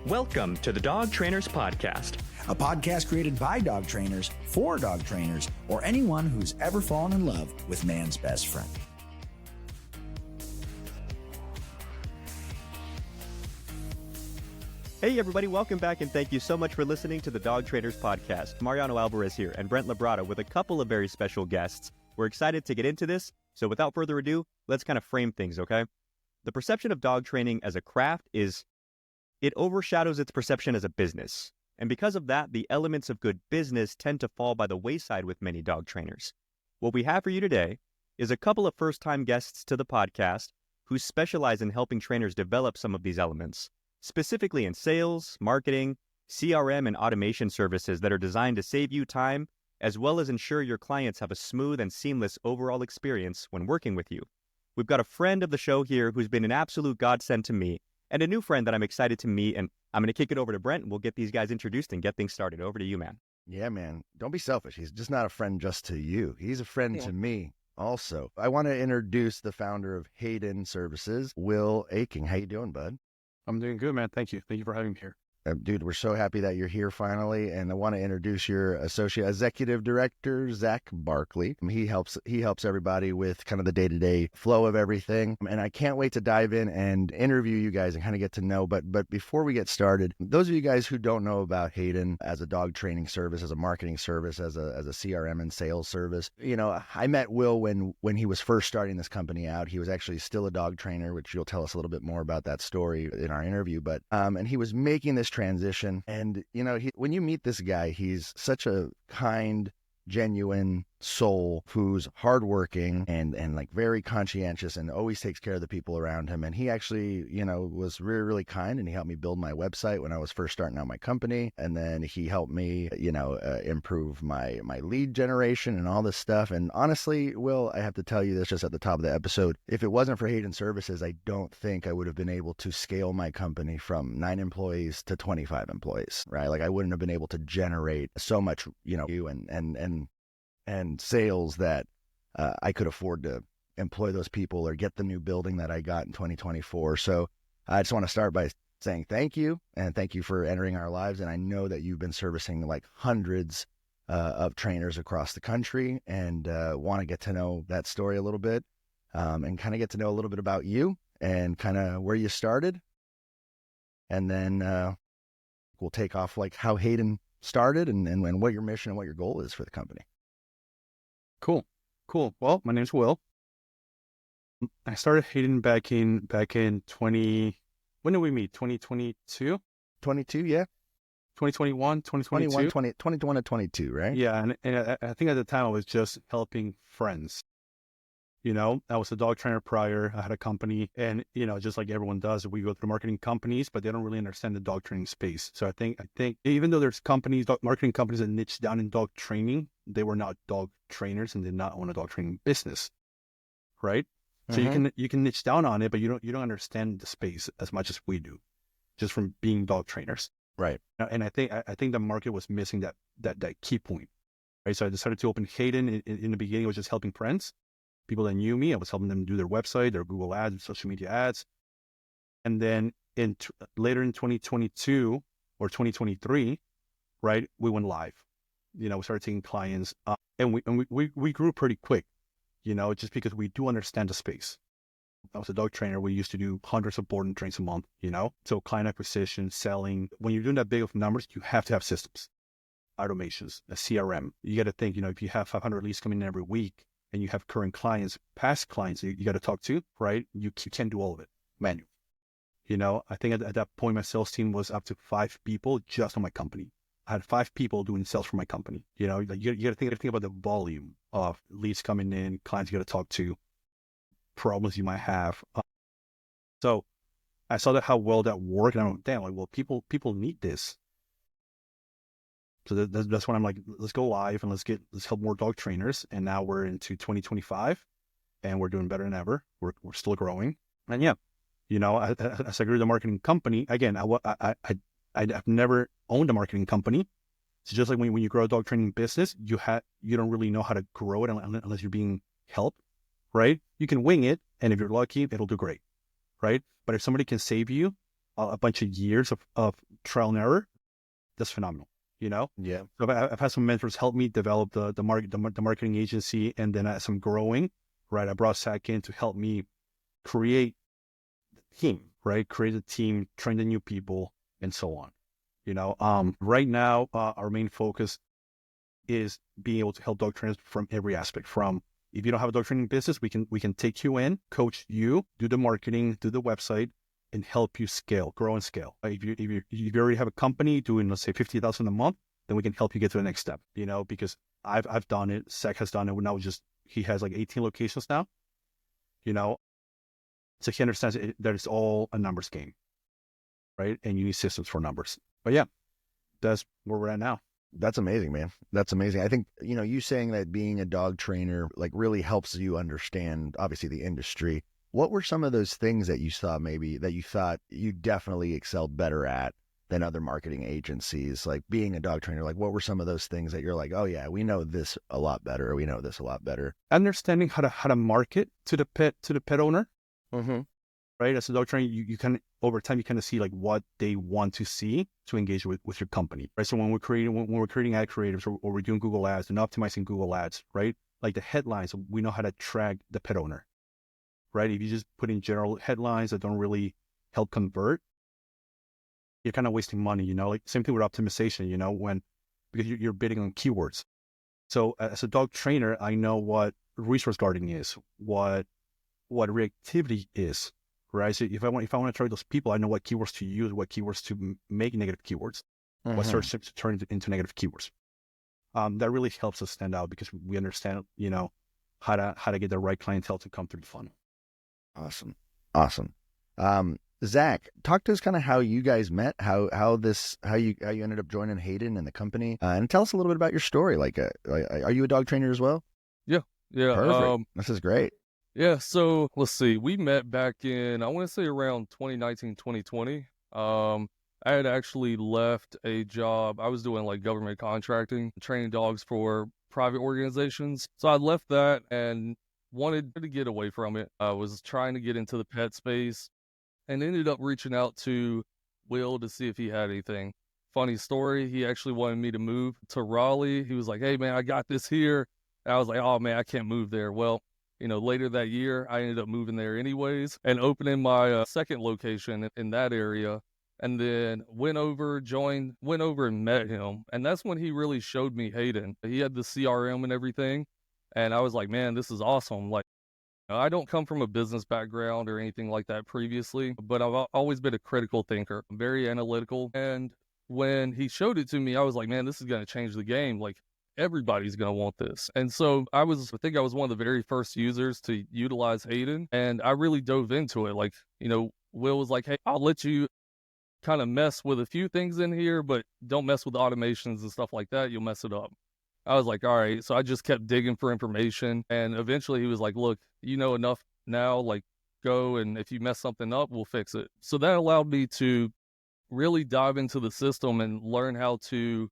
Welcome to the Dog Trainers Podcast, a podcast created by dog trainers for dog trainers or anyone who's ever fallen in love with man's best friend. Hey everybody, welcome back and thank you so much for listening to the Dog Trainers Podcast. Mariano Alvarez here and Brent LaBrada with a couple of very special guests. We're excited to get into this, so without further ado, let's kind of frame things, okay? The perception of dog training as a craft it overshadows its perception as a business. And because of that, the elements of good business tend to fall by the wayside with many dog trainers. What we have for you today is a couple of first-time guests to the podcast who specialize in helping trainers develop some of these elements, specifically in sales, marketing, CRM, and automation services that are designed to save you time, as well as ensure your clients have a smooth and seamless overall experience when working with you. We've got a friend of the show here who's been an absolute godsend to me, and a new friend that I'm excited to meet, and I'm going to kick it over to Brent, and we'll get these guys introduced and get things started. Over to you, man. Yeah, man. Don't be selfish. He's just not a friend just to you. He's a friend to me also. I want to introduce the founder of Hayden Services, Will Zack. How you doing, bud? I'm doing good, man. Thank you. Thank you for having me here. Dude, we're so happy that you're here finally, and I want to introduce your associate executive director, Zack Barkley. He helps everybody with kind of the day-to-day flow of everything, and I can't wait to dive in and interview you guys and kind of get to know. But before we get started, those of you guys who don't know about Hayden as a dog training service, as a marketing service, as a CRM and sales service, you know, I met Will when he was first starting this company out. He was actually still a dog trainer, which you'll tell us a little bit more about that story in our interview. But and he was making this transition, and you know, when you meet this guy, he's such a kind, genuine soul who's hardworking and like very conscientious and always takes care of the people around him. And he actually, you know, was really, really kind, and he helped me build my website when I was first starting out my company. And then he helped me, you know, improve my lead generation and all this stuff. And honestly, Will, I have to tell you this just at the top of the episode. If it wasn't for Hayden Services, I don't think I would have been able to scale my company from 9 employees to 25 employees, right? Like I wouldn't have been able to generate so much, you know, and sales that I could afford to employ those people or get the new building that I got in 2024. So I just want to start by saying thank you, and thank you for entering our lives. And I know that you've been servicing like hundreds of trainers across the country, and want to get to know that story a little bit, and kind of get to know a little bit about you and kind of where you started. And then we'll take off like how Hayden started and what your mission and what your goal is for the company. Cool. Well, my name's Will. I started Hayden back in 20. When did we meet? 2022? 22, yeah. 2021, 2022? 2021 to 22, right? Yeah, and I think at the time I was just helping friends. You know, I was a dog trainer prior. I had a company, and you know, just like everyone does, we go through marketing companies, but they don't really understand the dog training space. So I think even though there's marketing companies that niche down in dog training, they were not dog trainers and did not own a dog training business, right? So you can niche down on it, but you don't understand the space as much as we do, just from being dog trainers, right? And I think the market was missing that key point, right? So I decided to open Hayden. In the beginning, I was just helping friends. People that knew me, I was helping them do their website, their Google ads, social media ads. And then later in 2022 or 2023, right, we went live. You know, we started taking clients, and we grew pretty quick, you know, just because we do understand the space. I was a dog trainer. We used to do hundreds of board and trains a month, you know, so client acquisition, selling. When you're doing that big of numbers, you have to have systems, automations, a CRM. You got to think, you know, if you have 500 leads coming in every week, and you have current clients, past clients you got to talk to, right? You can't do all of it manually. You know, I think at that point, my sales team was up to 5 people just on my company. I had 5 people doing sales for my company. You know, like you got to think about the volume of leads coming in, clients you got to talk to, problems you might have. So I saw how well that worked, and I'm like, damn, like, well, people need this. So that's when I'm like, let's go live and let's help more dog trainers. And now we're into 2025, and we're doing better than ever. We're still growing, and yeah, you know, as I grew the marketing company again, I've never owned a marketing company. So just like when you grow a dog training business, you don't really know how to grow it unless you're being helped, right? You can wing it, and if you're lucky, it'll do great, right? But if somebody can save you a bunch of years of trial and error, that's phenomenal. Yeah. So I've had some mentors help me develop the marketing agency, and then as I'm growing, right, I brought Zack in to help me create the team, right, create a team, train the new people, and so on. Right now, our main focus is being able to help dog trainers from every aspect. From if you don't have a dog training business, we can take you in, coach you, do the marketing, do the website, and help you scale, grow and scale. If you already have a company doing, let's say, $50,000 a month, then we can help you get to the next step. Because I've done it. Zack has done it. Now he has like 18 locations now. So he understands that it's all a numbers game, right? And you need systems for numbers. But yeah, that's where we're at now. That's amazing, man. That's amazing. I think, you saying that being a dog trainer like really helps you understand, obviously, the industry. What were some of those things that you saw maybe that you thought you definitely excelled better at than other marketing agencies? Like being a dog trainer, like what were some of those things that you're like, oh yeah, we know this a lot better, or we know this a lot better? Understanding how to market to the pet owner. Mm-hmm. Right? As a dog trainer, you can, over time, you kind of see like what they want to see to engage with your company, right? So when we're creating ad creatives, or we're doing Google ads and optimizing Google ads, right? Like the headlines, we know how to track the pet owner, right? If you just put in general headlines that don't really help convert, you're kind of wasting money, like same thing with optimization, because you're bidding on keywords. So as a dog trainer, I know what resource guarding is, what reactivity is, right? So if I want to target those people, I know what keywords to use, what keywords to make negative keywords, what search to turn into negative keywords. That really helps us stand out because we understand, how to get the right clientele to come through the funnel. Awesome. Zack, talk to us kind of how you guys met, how you ended up joining Hayden and the company, and tell us a little bit about your story. Like, are you a dog trainer as well? Yeah. Perfect. This is great. Yeah, so let's see. We met back in, I want to say around 2019, 2020. I had actually left a job. I was doing like government contracting, training dogs for private organizations. So I left that and wanted to get away from it. I was trying to get into the pet space and ended up reaching out to Will to see if he had anything. Funny story, he actually wanted me to move to Raleigh. He was like, hey man, I got this here. And I was like, oh man, I can't move there. Well, later that year, I ended up moving there anyways and opening my second location in that area. And then went over and met him. And that's when he really showed me Hayden. He had the CRM and everything. And I was like, man, this is awesome. Like, I don't come from a business background or anything like that previously, but I've always been a critical thinker. I'm very analytical. And when he showed it to me, I was like, man, this is going to change the game. Like, everybody's going to want this. And so I think I was one of the very first users to utilize Hayden, and I really dove into it. Like, Will was like, hey, I'll let you kind of mess with a few things in here, but don't mess with automations and stuff like that. You'll mess it up. I was like, all right. So I just kept digging for information, and eventually he was like, look, you know enough now, like go, and if you mess something up, we'll fix it. So that allowed me to really dive into the system and learn how to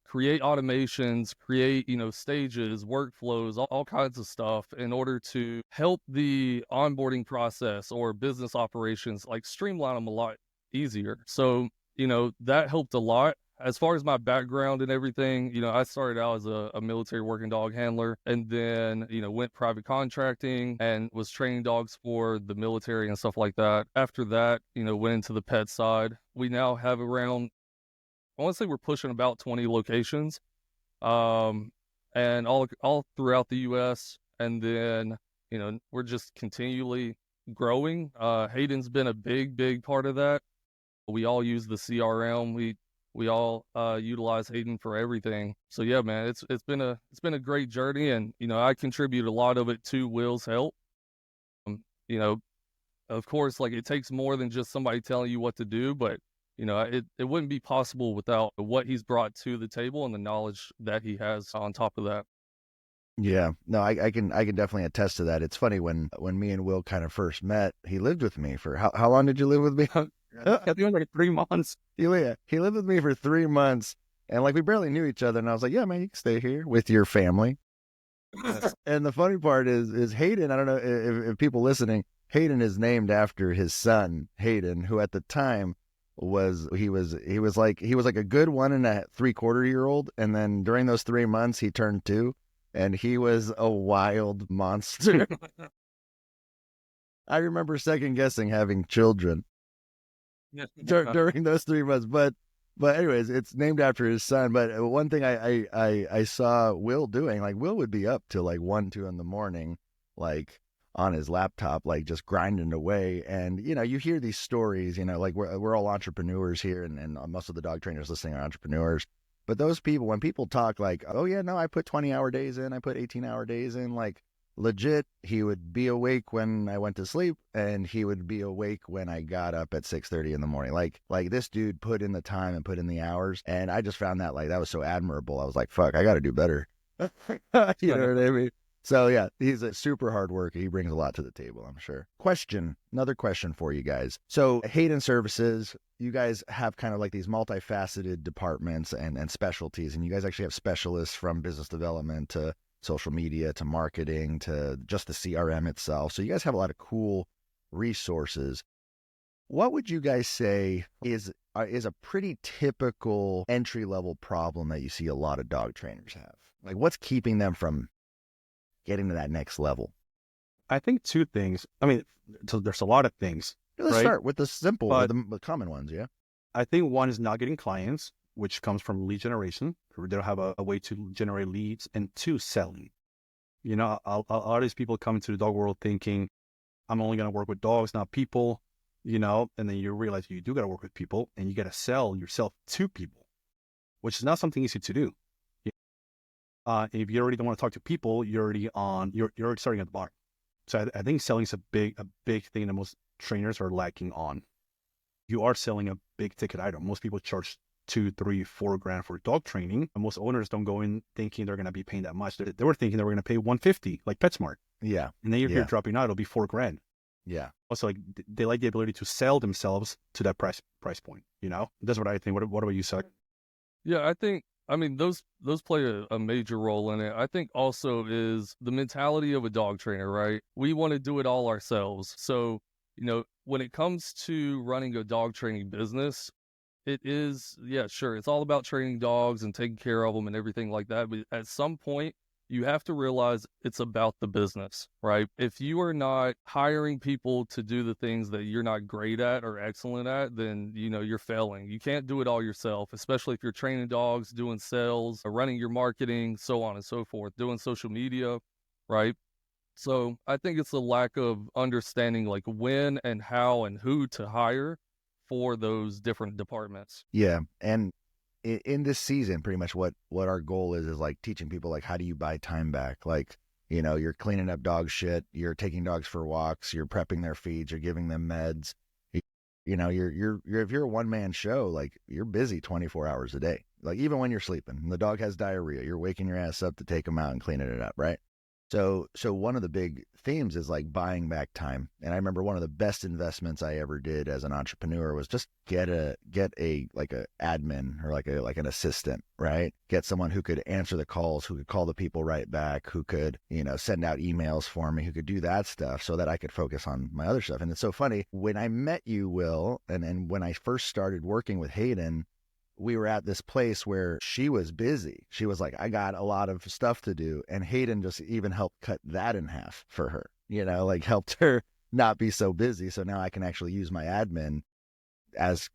create automations, create, stages, workflows, all kinds of stuff in order to help the onboarding process or business operations, like streamline them a lot easier. So, that helped a lot. As far as my background and everything, I started out as a military working dog handler, and then, went private contracting and was training dogs for the military and stuff like that. After that, went into the pet side. We now have around, I want to say we're pushing about 20 locations, and all throughout the U.S. And then, we're just continually growing. Hayden's been a big part of that. We all use the CRM. We all utilize Hayden for everything. So yeah, man, it's been a great journey, and I contribute a lot of it to Will's help. Of course, like it takes more than just somebody telling you what to do, but it wouldn't be possible without what he's brought to the table and the knowledge that he has on top of that. Yeah, no, I can definitely attest to that. It's funny when me and Will kind of first met, he lived with me for how long did you live with me? I think it was like 3 months. He lived with me for 3 months, and like we barely knew each other. And I was like, yeah, man, you can stay here with your family. And the funny part is Hayden. I don't know if people listening, Hayden is named after his son, Hayden, who at the time was he was like a good 1.75-year-old, and then during those 3 months he turned 2, and he was a wild monster. I remember second guessing having children during those 3 months, but anyways, it's named after his son. But one thing I saw Will doing, like Will would be up till like 1-2 in the morning, like on his laptop, like just grinding away. And you hear these stories, like we're all entrepreneurs here, and most of the dog trainers listening are entrepreneurs. But those people, when people talk like, oh yeah, no, I put 20-hour days in, I put 18-hour days in, like legit, he would be awake when I went to sleep, and he would be awake when I got up at 6:30 in the morning. Like this dude put in the time and put in the hours, and I just found that like that was so admirable. I was like, fuck, I got to do better. You know what I mean? So yeah, he's a super hard worker. He brings a lot to the table, I'm sure. Another question for you guys. So Hayden Services, you guys have kind of like these multifaceted departments and specialties, and you guys actually have specialists from business development to social media to marketing to just the CRM itself. So you guys have a lot of cool resources. What would you guys say is a pretty typical entry-level problem that you see a lot of dog trainers have? Like, what's keeping them from getting to that next level? I think two things. I mean, so there's a lot of things. Let's right? start with the simple, But the common ones, yeah? I think one is not getting clients, which comes from lead generation. They don't have a way to generate leads. And two, selling. A lot of these people come into the dog world thinking, I'm only going to work with dogs, not people, and then you realize you do got to work with people, and you got to sell yourself to people, which is not something easy to do. If you already don't want to talk to people, you're already starting at the bottom. So I think selling is a big thing that most trainers are lacking on. You are selling a big ticket item. Most people charge $2, $3, $4 for dog training. And most owners don't go in thinking they're going to be paying that much. They were thinking they were going to pay $150, like PetSmart. Yeah. And then you're dropping out, it'll be $4,000. Yeah. Also, like they like the ability to sell themselves to that price point. That's what I think. What about you, Zach? Yeah, I mean, those play a major role in it. I think also is the mentality of a dog trainer, right? We want to do it all ourselves. So, when it comes to running a dog training business, it is, yeah, sure, it's all about training dogs and taking care of them and everything like that. But at some point, you have to realize it's about the business, right? If you are not hiring people to do the things that you're not great at or excellent at, then, you're failing. You can't do it all yourself, especially if you're training dogs, doing sales, running your marketing, so on and so forth, doing social media, right? So I think it's a lack of understanding like when and how and who to hire for those different departments. Yeah. And in this season, pretty much what our goal is like teaching people, like, how do you buy time back? Like, you're cleaning up dog shit, you're taking dogs for walks, you're prepping their feeds, you're giving them meds. You're if you're a one-man show, like, you're busy 24 hours a day. Like, even when you're sleeping and the dog has diarrhea, you're waking your ass up to take him out and cleaning it up, right? So one of the big themes is like buying back time. And I remember one of the best investments I ever did as an entrepreneur was just get a like a admin or like an assistant, right? Get someone who could answer the calls, who could call the people right back, who could, send out emails for me, who could do that stuff so that I could focus on my other stuff. And it's so funny, when I met you, Will, and when I first started working with Hayden, we were at this place where she was busy. She was like, I got a lot of stuff to do. And Hayden just even helped cut that in half for her, like helped her not be so busy. So now I can actually use my admin as,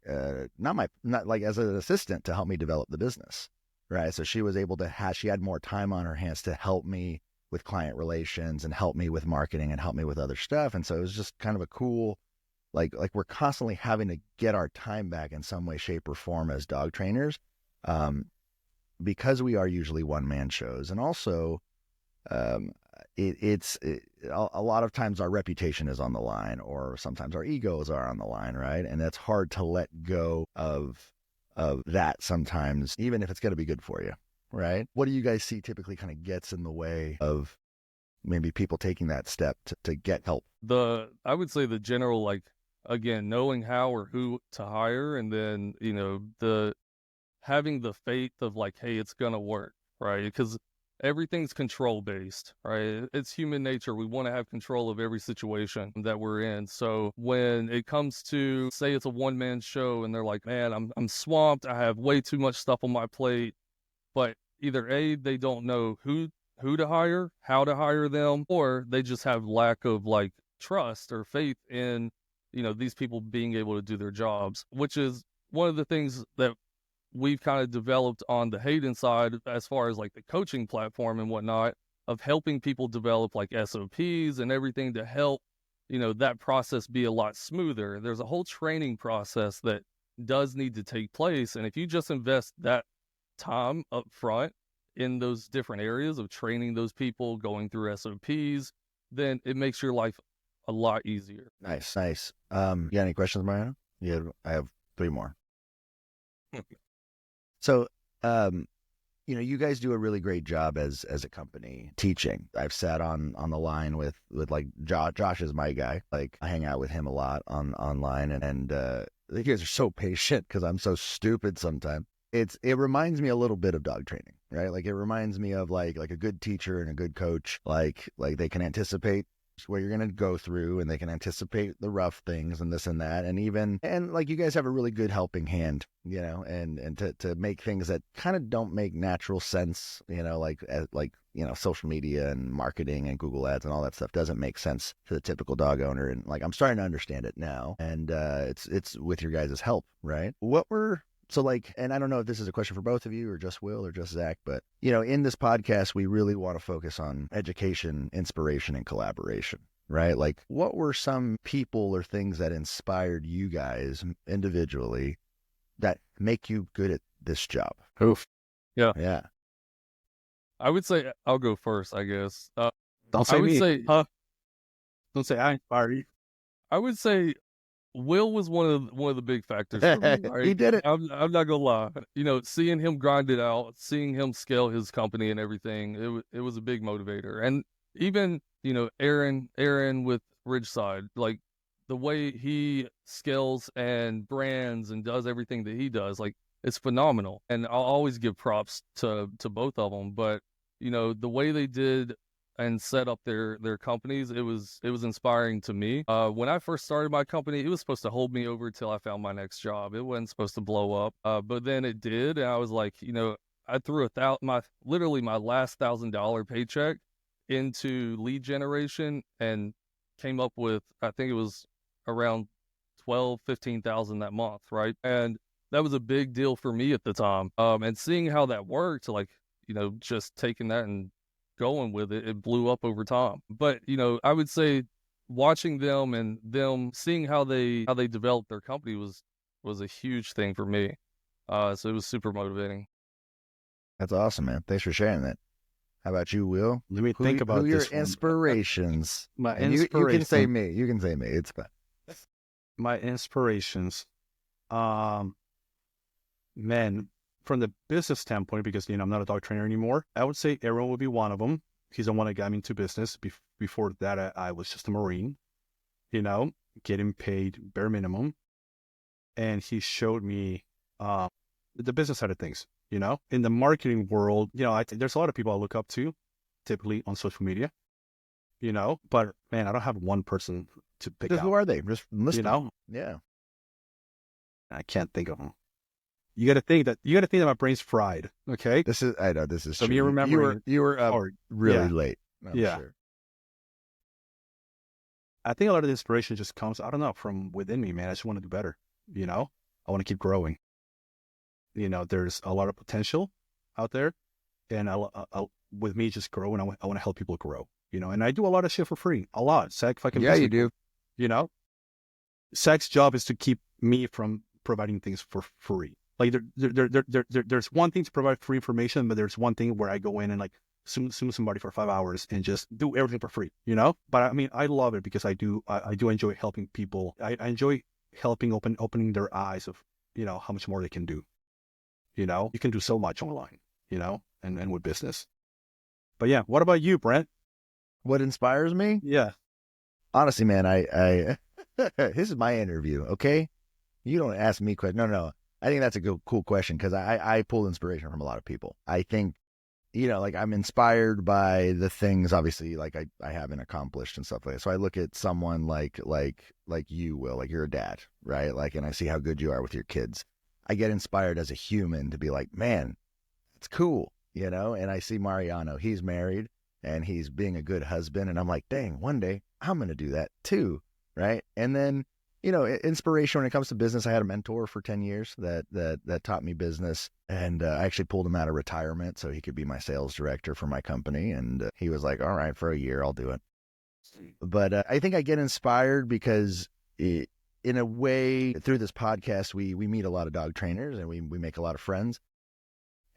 not as an assistant to help me develop the business. Right. So she was able to she had more time on her hands to help me with client relations and help me with marketing and help me with other stuff. And so it was just kind of a cool, like we're constantly having to get our time back in some way, shape, or form as dog trainers, because we are usually one-man shows. And also, it's a lot of times our reputation is on the line, or sometimes our egos are on the line, right? And it's hard to let go of that sometimes, even if it's going to be good for you, right? What do you guys see typically kind of gets in the way of maybe people taking that step to get help? I would say the general, like, again, knowing how or who to hire, and then, having the faith of like, hey, it's going to work, right? Because everything's control based, right? It's human nature. We want to have control of every situation that we're in. So when it comes to, say it's a one-man show and they're like, man, I'm swamped. I have way too much stuff on my plate. But either A, they don't know who to hire, how to hire them, or they just have lack of like trust or faith in, these people being able to do their jobs, which is one of the things that we've kind of developed on the Hayden side as far as like the coaching platform and whatnot, of helping people develop like SOPs and everything to help, that process be a lot smoother. There's a whole training process that does need to take place. And if you just invest that time up front in those different areas of training those people, going through SOPs, then it makes your life a lot easier. Nice. You got any questions, Mariano? Yeah, I have 3 more. So, you guys do a really great job as a company teaching. I've sat on the line with like Josh is my guy. Like I hang out with him a lot online, and you guys are so patient because I'm so stupid sometimes. It reminds me a little bit of dog training, right? Like it reminds me of like a good teacher and a good coach. Like they can anticipate where you're going to go through, and they can anticipate the rough things and this and that. And like you guys have a really good helping hand, and to make things that kind of don't make natural sense, like social media and marketing and Google ads and all that stuff doesn't make sense to the typical dog owner. And like, I'm starting to understand it now. And it's with your guys' help, right? And I don't know if this is a question for both of you or just Will or just Zach, but, in this podcast, we really want to focus on education, inspiration, and collaboration, right? Like what were some people or things that inspired you guys individually that make you good at this job? Oof. Yeah. Yeah. I would say I'll go first, I guess. Don't say I would me. say, Don't say I inspired you. I would say Will was one of the big factors for me. Right? He did it. I'm not gonna lie. Seeing him grind it out, seeing him scale his company and everything, it was a big motivator. And even Aaron with Ridgeside, like the way he scales and brands and does everything that he does, like it's phenomenal. And I'll always give props to both of them. But the way they did and set up their companies, it was inspiring to me. When I first started my company, it was supposed to hold me over till I found my next job. It wasn't supposed to blow up, but then it did, and I was like, I threw my last $1,000 paycheck into lead generation and came up with, I think it was around 15,000 that month, right? And that was a big deal for me at the time. And seeing how that worked, like just taking that and going with it, it blew up over time. But I would say watching them and them seeing how they developed their company was a huge thing for me. So it was super motivating. That's awesome, man. Thanks for sharing that. How about you, Will? Let me think about who this. Your inspirations. My You inspiration. can say me. You can say me. It's fine. My inspirations. Man, from the business standpoint, because I'm not a dog trainer anymore, I would say Aaron would be one of them. He's the one that got me into business. Before that, I was just a Marine, getting paid bare minimum, and he showed me the business side of things. In the marketing world, there's a lot of people I look up to, typically on social media. But man, I don't have one person to pick out. Who are they? Just list them. Yeah. I can't think of them. You got to think that my brain's fried. Okay. I know this is so true. me remembering You were up really late. I'm sure. I think a lot of the inspiration just comes, I don't know, from within me, man. I just want to do better. I want to keep growing. There's a lot of potential out there, and with me just growing, I want to help people grow. And I do a lot of shit for free. A lot. Zach fucking. Yeah, you do. Zach's job is to keep me from providing things for free. Like there's one thing to provide free information, but there's one thing where I go in and like sue somebody for 5 hours and just do everything for free, But I mean, I love it because I do enjoy helping people. I enjoy helping opening their eyes of, how much more they can do. You can do so much online, and with business. But yeah, what about you, Brent? What inspires me? Yeah. Honestly, man, I this is my interview, okay? You don't ask me questions. No. I think that's a cool question because I pull inspiration from a lot of people. I think like I'm inspired by the things, obviously, like I haven't accomplished and stuff like that. So I look at someone like you, Will, like you're a dad, right? Like, and I see how good you are with your kids. I get inspired as a human to be like, man, it's cool, and I see Mariano, he's married and he's being a good husband. And I'm like, dang, one day I'm going to do that too. Right. And then, inspiration when it comes to business. I had a mentor for 10 years that taught me business, and I actually pulled him out of retirement so he could be my sales director for my company. And he was like, all right, for a year, I'll do it. But I think I get inspired because in a way, through this podcast, we meet a lot of dog trainers and we make a lot of friends.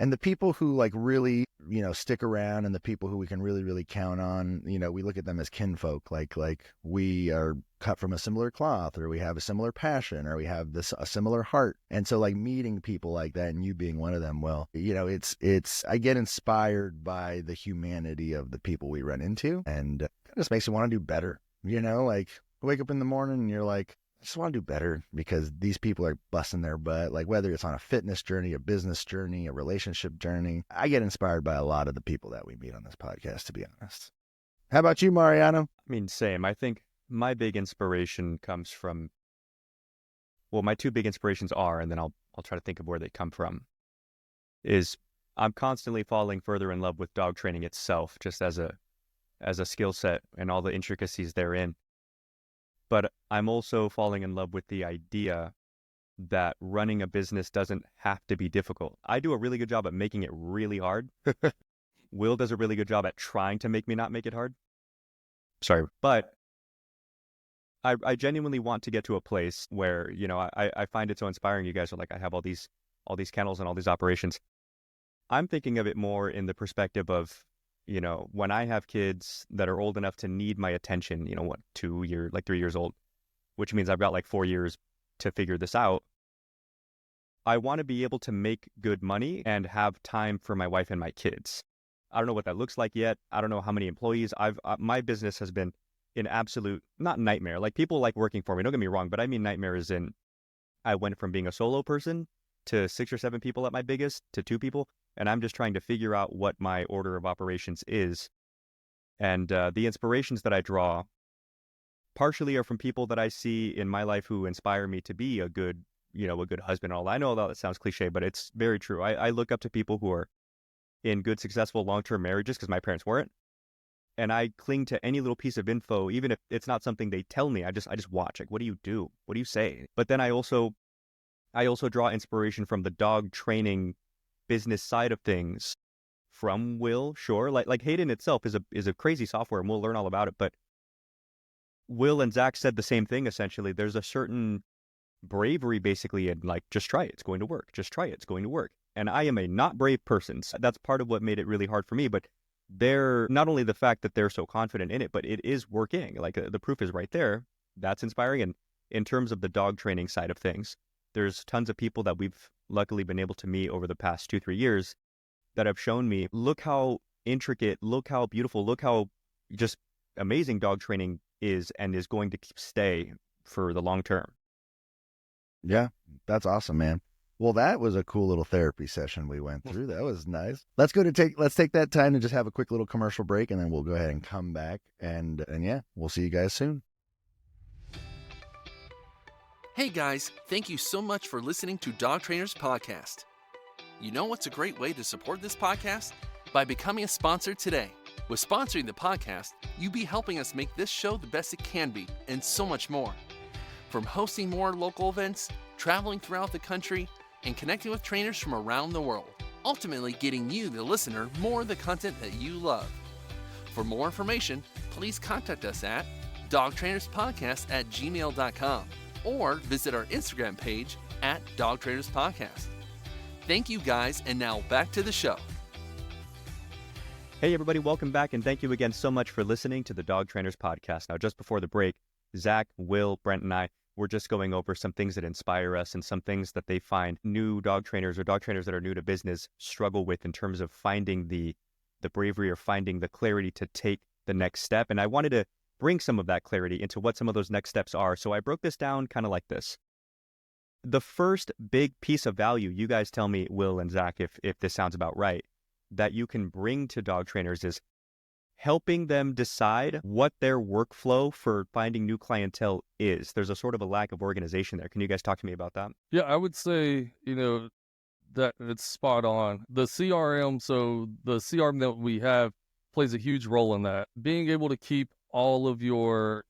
And the people who like really, stick around, and the people who we can really, really count on, we look at them as kinfolk, like we are cut from a similar cloth, or we have a similar passion, or we have a similar heart. And so like meeting people like that, and you being one of them, well, I get inspired by the humanity of the people we run into, and it just makes you want to do better, like wake up in the morning and you're like, I just want to do better because these people are busting their butt. Like whether it's on a fitness journey, a business journey, a relationship journey, I get inspired by a lot of the people that we meet on this podcast, to be honest. How about you, Mariano? I mean, same. I think my big inspiration comes from, well, my two big inspirations are, and then I'll try to think of where they come from, is I'm constantly falling further in love with dog training itself, just as a skill set and all the intricacies therein. But I'm also falling in love with the idea that running a business doesn't have to be difficult. I do a really good job at making it really hard. Will does a really good job at trying to make me not make it hard. Sorry. But I genuinely want to get to a place where, I find it so inspiring. You guys are like, I have all these kennels and all these operations. I'm thinking of it more in the perspective of, when I have kids that are old enough to need my attention, 3 years old, which means I've got like 4 years to figure this out. I want to be able to make good money and have time for my wife and my kids. I don't know what that looks like yet. I don't know how many employees my business has been an absolute, not nightmare. Like people like working for me, don't get me wrong, but I mean nightmare is in, I went from being a solo person to 6 or 7 people at my biggest to 2 people. And I'm just trying to figure out what my order of operations is. And the inspirations that I draw partially are from people that I see in my life who inspire me to be a good husband and all that. I know that sounds cliche, but it's very true. I look up to people who are in good, successful, long-term marriages because my parents weren't. And I cling to any little piece of info, even if it's not something they tell me. I just watch. Like, what do you do? What do you say? But then I also draw inspiration from the dog training business side of things from Will, sure. Like Hayden itself is a crazy software, and we'll learn all about it. But Will and Zack said the same thing, essentially. There's a certain bravery, basically, in like, just try it. It's going to work. Just try it. It's going to work. And I am a not brave person. So that's part of what made it really hard for me. But they're not only the fact that they're so confident in it, but it is working. Like the proof is right there. That's inspiring. And in terms of the dog training side of things, there's tons of people that we've luckily been able to meet over the past 2-3 years that have shown me, look how intricate, look how beautiful, look how just amazing dog training is and is going to stay for the long term. Yeah, that's awesome, man. Well, that was a cool little therapy session we went through. That was nice. Let's take that time to just have a quick little commercial break, and then we'll go ahead and come back. And yeah, we'll see you guys soon. Hey guys, thank you so much for listening to Dog Trainers Podcast. You know what's a great way to support this podcast? By becoming a sponsor today. With sponsoring the podcast, you'll be helping us make this show the best it can be, and so much more. From hosting more local events, traveling throughout the country, and connecting with trainers from around the world, ultimately getting you, the listener, more of the content that you love. For more information, please contact us at dogtrainerspodcast@gmail.com or visit our Instagram page at Dog Trainers Podcast. Thank you guys, and now back to the show. Hey everybody, welcome back, and thank you again so much for listening to the Dog Trainers Podcast. Now, just before the break, Zack, Will, Brent, and I were just going over some things that inspire us and some things that they find new dog trainers or dog trainers that are new to business struggle with in terms of finding the bravery or finding the clarity to take the next step. And I wanted to bring some of that clarity into what some of those next steps are. So I broke this down kind of like this. The first big piece of value, you guys tell me, Will and Zack, if this sounds about right, that you can bring to dog trainers is helping them decide what their workflow for finding new clientele is. There's a sort of a lack of organization there. Can you guys talk to me about that? Yeah, I would say, that it's spot on. The CRM, so the CRM that we have plays a huge role in that. Being able to keep all of your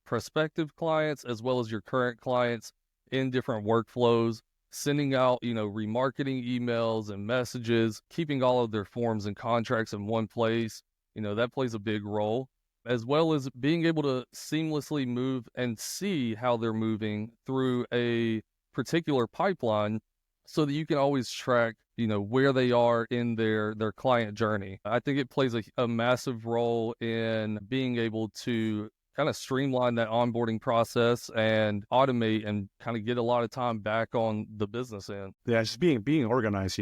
prospective clients as well as your current clients in different workflows, sending out, remarketing emails and messages, keeping all of their forms and contracts in one place, that plays a big role, as well as being able to seamlessly move and see how they're moving through a particular pipeline so that you can always track, where they are in their client journey. I think it plays a massive role in being able to kind of streamline that onboarding process and automate and kind of get a lot of time back on the business end. Yeah, just being organized,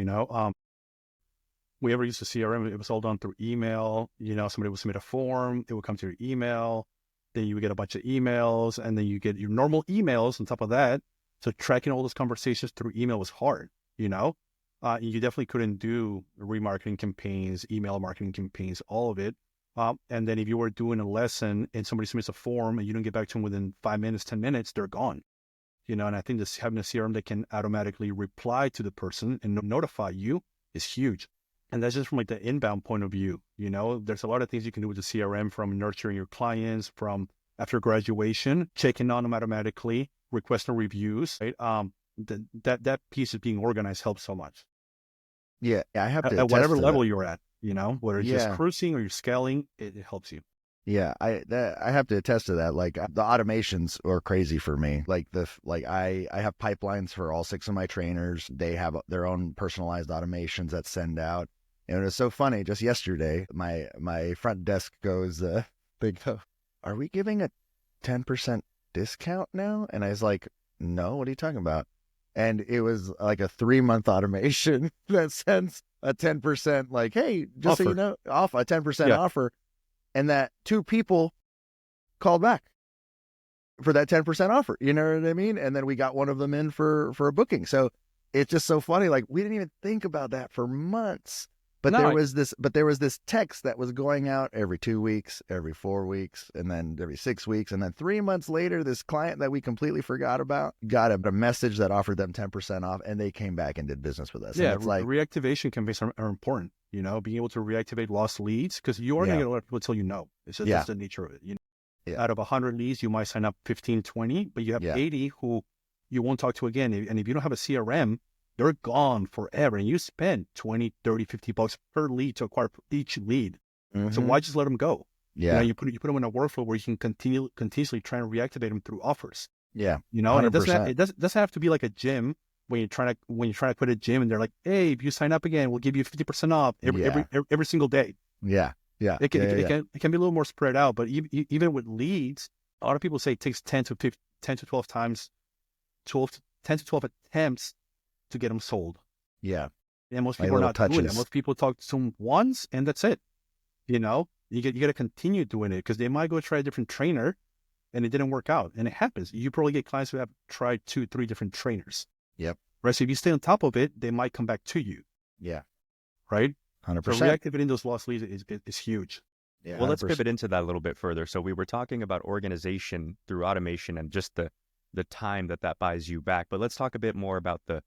we ever used a CRM, it was all done through email. Somebody would submit a form, it would come to your email, then you would get a bunch of emails, and then you get your normal emails on top of that. So tracking all those conversations through email was hard, You definitely couldn't do remarketing campaigns, email marketing campaigns, all of it. And then if you were doing a lesson and somebody submits a form and you don't get back to them within 5 minutes, 10 minutes, they're gone. And I think this having a CRM that can automatically reply to the person and notify you is huge. And that's just from like the inbound point of view. There's a lot of things you can do with the CRM, from nurturing your clients, from after graduation, checking on them automatically, requesting reviews, right? That piece of being organized helps so much. Yeah, I have to at whatever to level that. you're at, whether it's just cruising or you're scaling, it helps you. Yeah, I have to attest to that. Like, the automations are crazy for me. I have pipelines for all 6 of my trainers. They have their own personalized automations that send out. And it was so funny. Just yesterday, my front desk goes, they go, "Are we giving a 10% discount now?" And I was like, "No, what are you talking about?" And it was like a 3-month automation that sends a 10%, like, "Hey, just offer. so you know, off a 10% Yeah. offer." And that 2 people called back for that 10% offer. You know what I mean? And then we got one of them in for a booking. So it's just so funny. Like, we didn't even think about that for months. But there was this text that was going out every 2 weeks, every 4 weeks, and then every 6 weeks. And then 3 months later, this client that we completely forgot about got a message that offered them 10% off, and they came back and did business with us. Yeah, and it's like, reactivation campaigns are important, being able to reactivate lost leads, because you are going to get a lot of people tell you no. It's just that's the nature of it. Out of 100 leads, you might sign up 15, 20, but you have 80 who you won't talk to again. And if you don't have a CRM, they're gone forever. And you spend 20, 30, 50 bucks per lead to acquire each lead. So why just let them go? Yeah. You put them in a workflow where you can continuously try and reactivate them through offers. Yeah. And it doesn't have to be like a gym when you're trying to quit a gym and they're like, "Hey, if you sign up again, we'll give you 50% off every single day." Yeah. Yeah. It can be a little more spread out, but even with leads, a lot of people say it takes 10 to 12 times, 10 to 12 attempts to get them sold. Yeah. And most people are not doing it. Most people talk to them once and that's it. You got to continue doing it, because they might go try a different trainer and it didn't work out. And it happens. You probably get clients who have tried 2-3 different trainers. Yep. Right. So if you stay on top of it, they might come back to you. Yeah. Right. 100%. So reactivating those lost leads is huge. Yeah. Well, let's pivot into that a little bit further. So we were talking about organization through automation and just the time that buys you back. But let's talk a bit more about the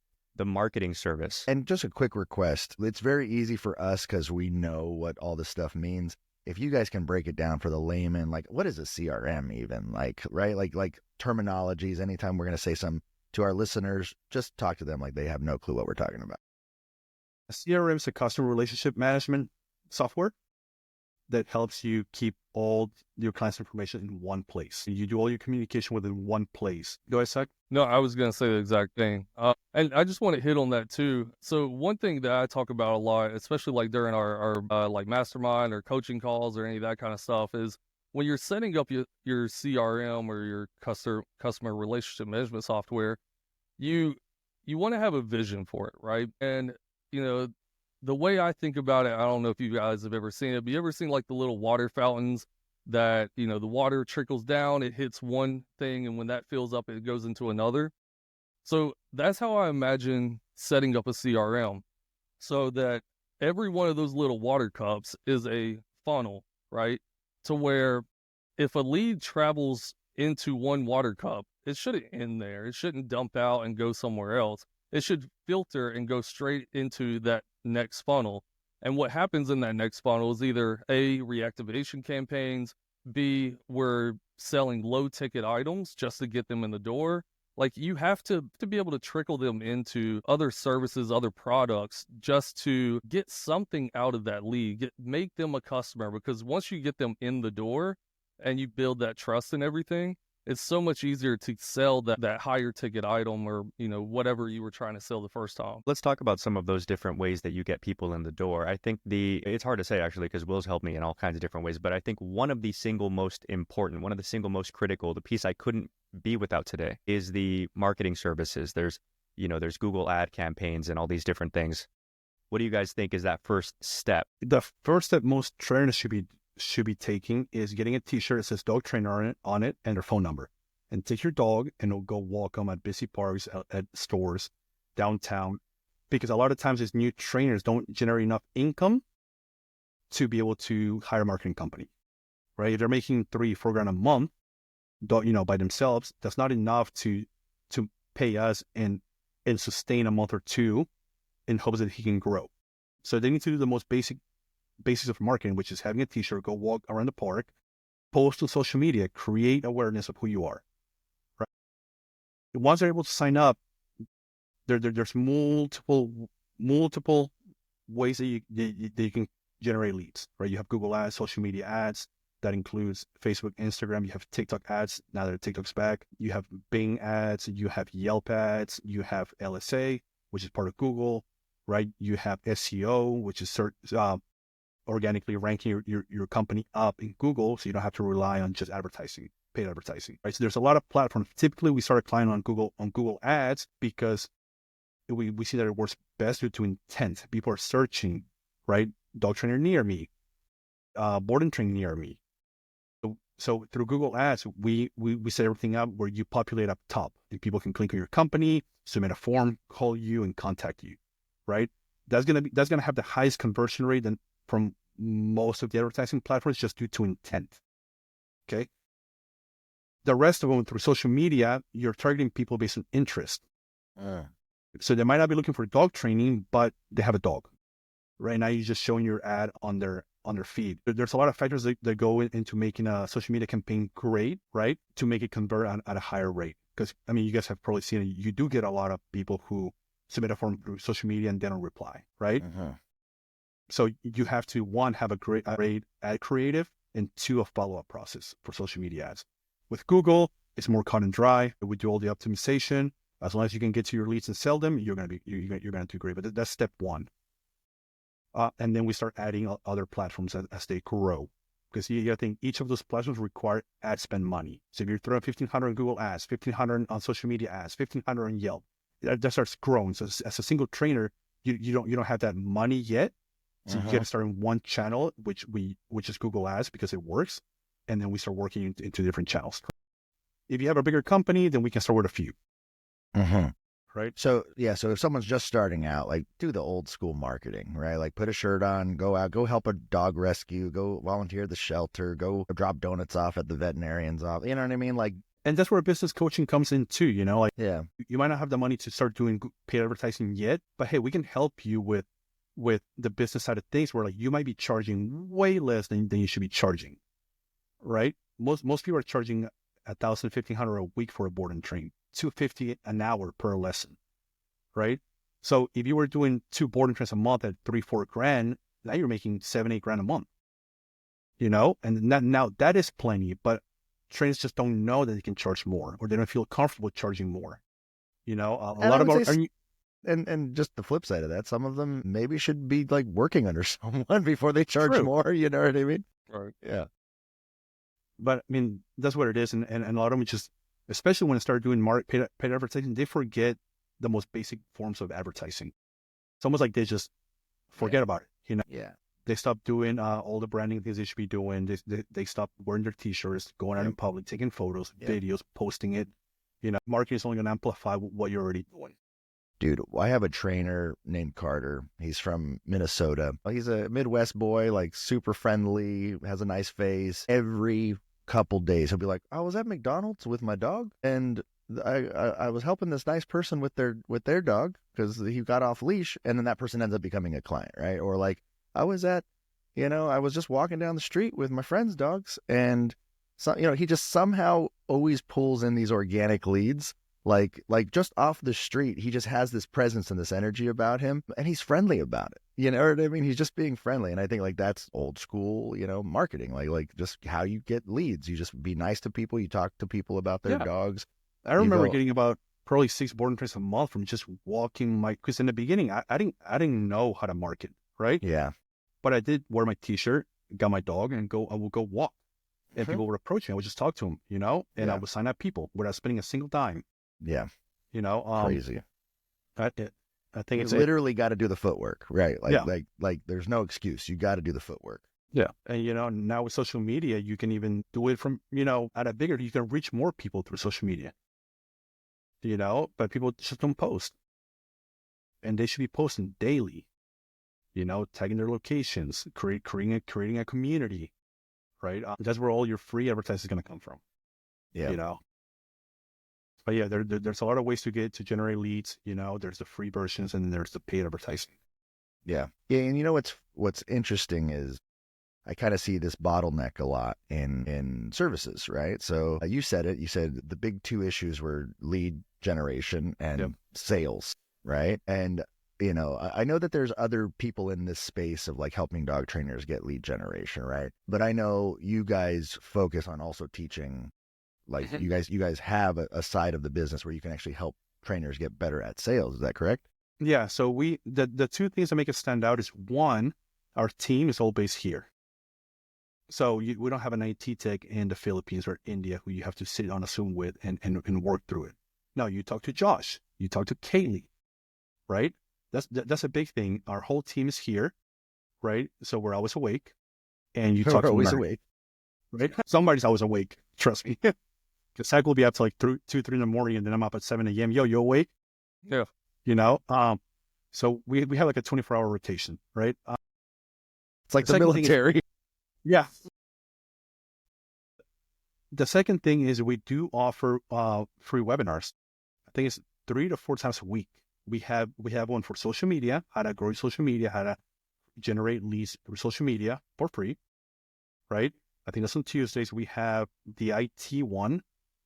marketing service. And just a quick request. It's very easy for us because we know what all this stuff means. If you guys can break it down for the layman, like, what is a CRM even? Like, right? Like terminologies, anytime we're going to say something to our listeners, just talk to them like they have no clue what we're talking about. A CRM is a customer relationship management software that helps you keep all your clients' information in one place. You do all your communication within one place. Go ahead, Zack. No, I was going to say the exact thing. And I just want to hit on that too. So one thing that I talk about a lot, especially like during our like mastermind or coaching calls or any of that kind of stuff, is when you're setting up your CRM or your customer relationship management software, you want to have a vision for it, right? And, the way I think about it, I don't know if you guys have ever seen it, but you ever seen like the little water fountains that, the water trickles down, it hits one thing, and when that fills up, it goes into another. So that's how I imagine setting up a CRM, so that every one of those little water cups is a funnel, right? To where if a lead travels into one water cup, it shouldn't end there. It shouldn't dump out and go somewhere else. It should filter and go straight into that next funnel. And what happens in that next funnel is either A, reactivation campaigns, B, we're selling low ticket items just to get them in the door. Like, you have to be able to trickle them into other services, other products, just to get something out of that lead, make them a customer. Because once you get them in the door and you build that trust and everything, it's so much easier to sell that higher ticket item, or, whatever you were trying to sell the first time. Let's talk about some of those different ways that you get people in the door. I think it's hard to say, actually, because Will's helped me in all kinds of different ways, but I think one of the single most important, one of the single most critical, the piece I couldn't be without today, is the marketing services. There's Google ad campaigns and all these different things. What do you guys think is that first step? The first step most trainers should be taking is getting a t-shirt that says dog trainer on it and their phone number, and take your dog and go walk them at busy parks, at stores downtown, because a lot of times these new trainers don't generate enough income to be able to hire a marketing company, right? If they're making $3-4 a month, by themselves, that's not enough to pay us and sustain a month or two in hopes that he can grow. So they need to do the most basics of marketing, which is having a t-shirt, go walk around the park, post on social media, create awareness of who you are, right? Once they're able to sign up, there's multiple ways that you can generate leads, right? You have Google ads, social media ads, that includes Facebook, Instagram. You have TikTok ads, now that TikTok's back. You have Bing ads, you have Yelp ads, you have LSA, which is part of Google, right? You have SEO, which is organically ranking your company up in Google, so you don't have to rely on just advertising, paid advertising, right? So there's a lot of platforms. Typically, we start climbing on Google ads because we see that it works best due to intent. People are searching, right? Dog trainer near me, board and train near me. So through Google ads, we set everything up where you populate up top and people can click on your company, submit a form, call you, and contact you, right? That's gonna have the highest conversion rate from most of the advertising platforms, just due to intent. Okay. The rest of them, through social media, you're targeting people based on interest. So they might not be looking for dog training, but they have a dog. Right now, you're just showing your ad on their feed. There's a lot of factors that go into making a social media campaign great, right? To make it convert at a higher rate. Because, you guys have probably seen it. You do get a lot of people who submit a form through social media and they don't reply, right? So you have to, one, have a great ad creative, and two, a follow-up process for social media ads. With Google, it's more cut and dry. We do all the optimization. As long as you can get to your leads and sell them, you're gonna do great. But that's step one. And then we start adding other platforms as they grow, because you gotta think each of those platforms require ad spend money. So if you're throwing $1,500 on Google ads, $1,500 on social media ads, $1,500 on Yelp, that starts growing. So as a single trainer, you don't have that money yet. So you got to start in one channel, which is Google Ads, because it works, and then we start working into different channels. If you have a bigger company, then we can start with a few. Right. So if someone's just starting out, like, do the old school marketing, right? Like, put a shirt on, go out, go help a dog rescue, go volunteer at the shelter, go drop donuts off at the veterinarian's office. You know what I mean? Like, and that's where business coaching comes in too. Yeah, you might not have the money to start doing paid advertising yet, but hey, we can help you with the business side of things, where, like, you might be charging way less than you should be charging, right? Most people are charging $1,000, $1,500 a week for a board and train, $250 an hour per lesson, right? So if you were doing 2 board and trains a month at $3-4 grand, now you're making $7-8 grand a month, and now that is plenty, but trainers just don't know that they can charge more, or they don't feel comfortable charging more. A lot of our And just the flip side of that, some of them maybe should be, like, working under someone before they charge more. You know what I mean? Right. Yeah. But that's what it is. And a lot of them just, especially when they start doing paid advertising, they forget the most basic forms of advertising. It's almost like they just forget about it. Yeah. They stop doing all the branding things they should be doing. They stop wearing their t-shirts, going out in public, taking photos, videos, posting it. Marketing is only going to amplify what you're already doing. Dude, I have a trainer named Carter. He's from Minnesota. He's a Midwest boy, like super friendly, has a nice face. Every couple days, he'll be like, "I was at McDonald's with my dog, and I was helping this nice person with their dog because he got off leash, and then that person ends up becoming a client, right? Or like, I was just walking down the street with my friend's dogs, and so he just somehow always pulls in these organic leads." Like just off the street, he just has this presence and this energy about him, and he's friendly about it. You know what I mean? He's just being friendly, and I think like that's old school, marketing. Like just how you get leads. You just be nice to people. You talk to people about their dogs. I remember getting about probably 6 boarding trips a month from just walking because in the beginning I didn't know how to market, right? Yeah. But I did wear my T-shirt, got my dog, and I would go walk, and people would approach me. I would just talk to them, and I would sign up people without spending a single dime. Yeah. Crazy. I think it's literally got to do the footwork, right? Like there's no excuse. You got to do the footwork. Yeah. And now with social media, you can even do it from, you can reach more people through social media, but people just don't post, and they should be posting daily, tagging their locations, creating a community, right? That's where all your free advertising is going to come from. Yeah. But yeah, there's a lot of ways to generate leads. There's the free versions, and then there's the paid advertising. Yeah. Yeah. And what's interesting is I kind of see this bottleneck a lot in services, right? So you said the big 2 issues were lead generation and sales, right? And, I know that there's other people in this space of like helping dog trainers get lead generation, right? But I know you guys focus on also teaching. Like you guys have a side of the business where you can actually help trainers get better at sales. Is that correct? Yeah. So the 2 things that make us stand out is, one, our team is all based here. So we don't have an IT tech in the Philippines or India who you have to sit on a Zoom with and work through it. No, you talk to Josh, you talk to Kaylee, right? That's a big thing. Our whole team is here, right? So we're always awake, and you talk to always Mary, awake, right? Somebody's always awake. Trust me. Because Zach will be up to like 2, 3 in the morning, and then I'm up at 7 a.m. Yo, you awake? Yeah. So we have like a 24-hour rotation, right? It's like the military. Yeah. The second thing is we do offer free webinars. I think it's 3 to 4 times a week. We have one for social media, how to grow social media, how to generate leads through social media for free, right? I think that's on Tuesdays. We have the IT one.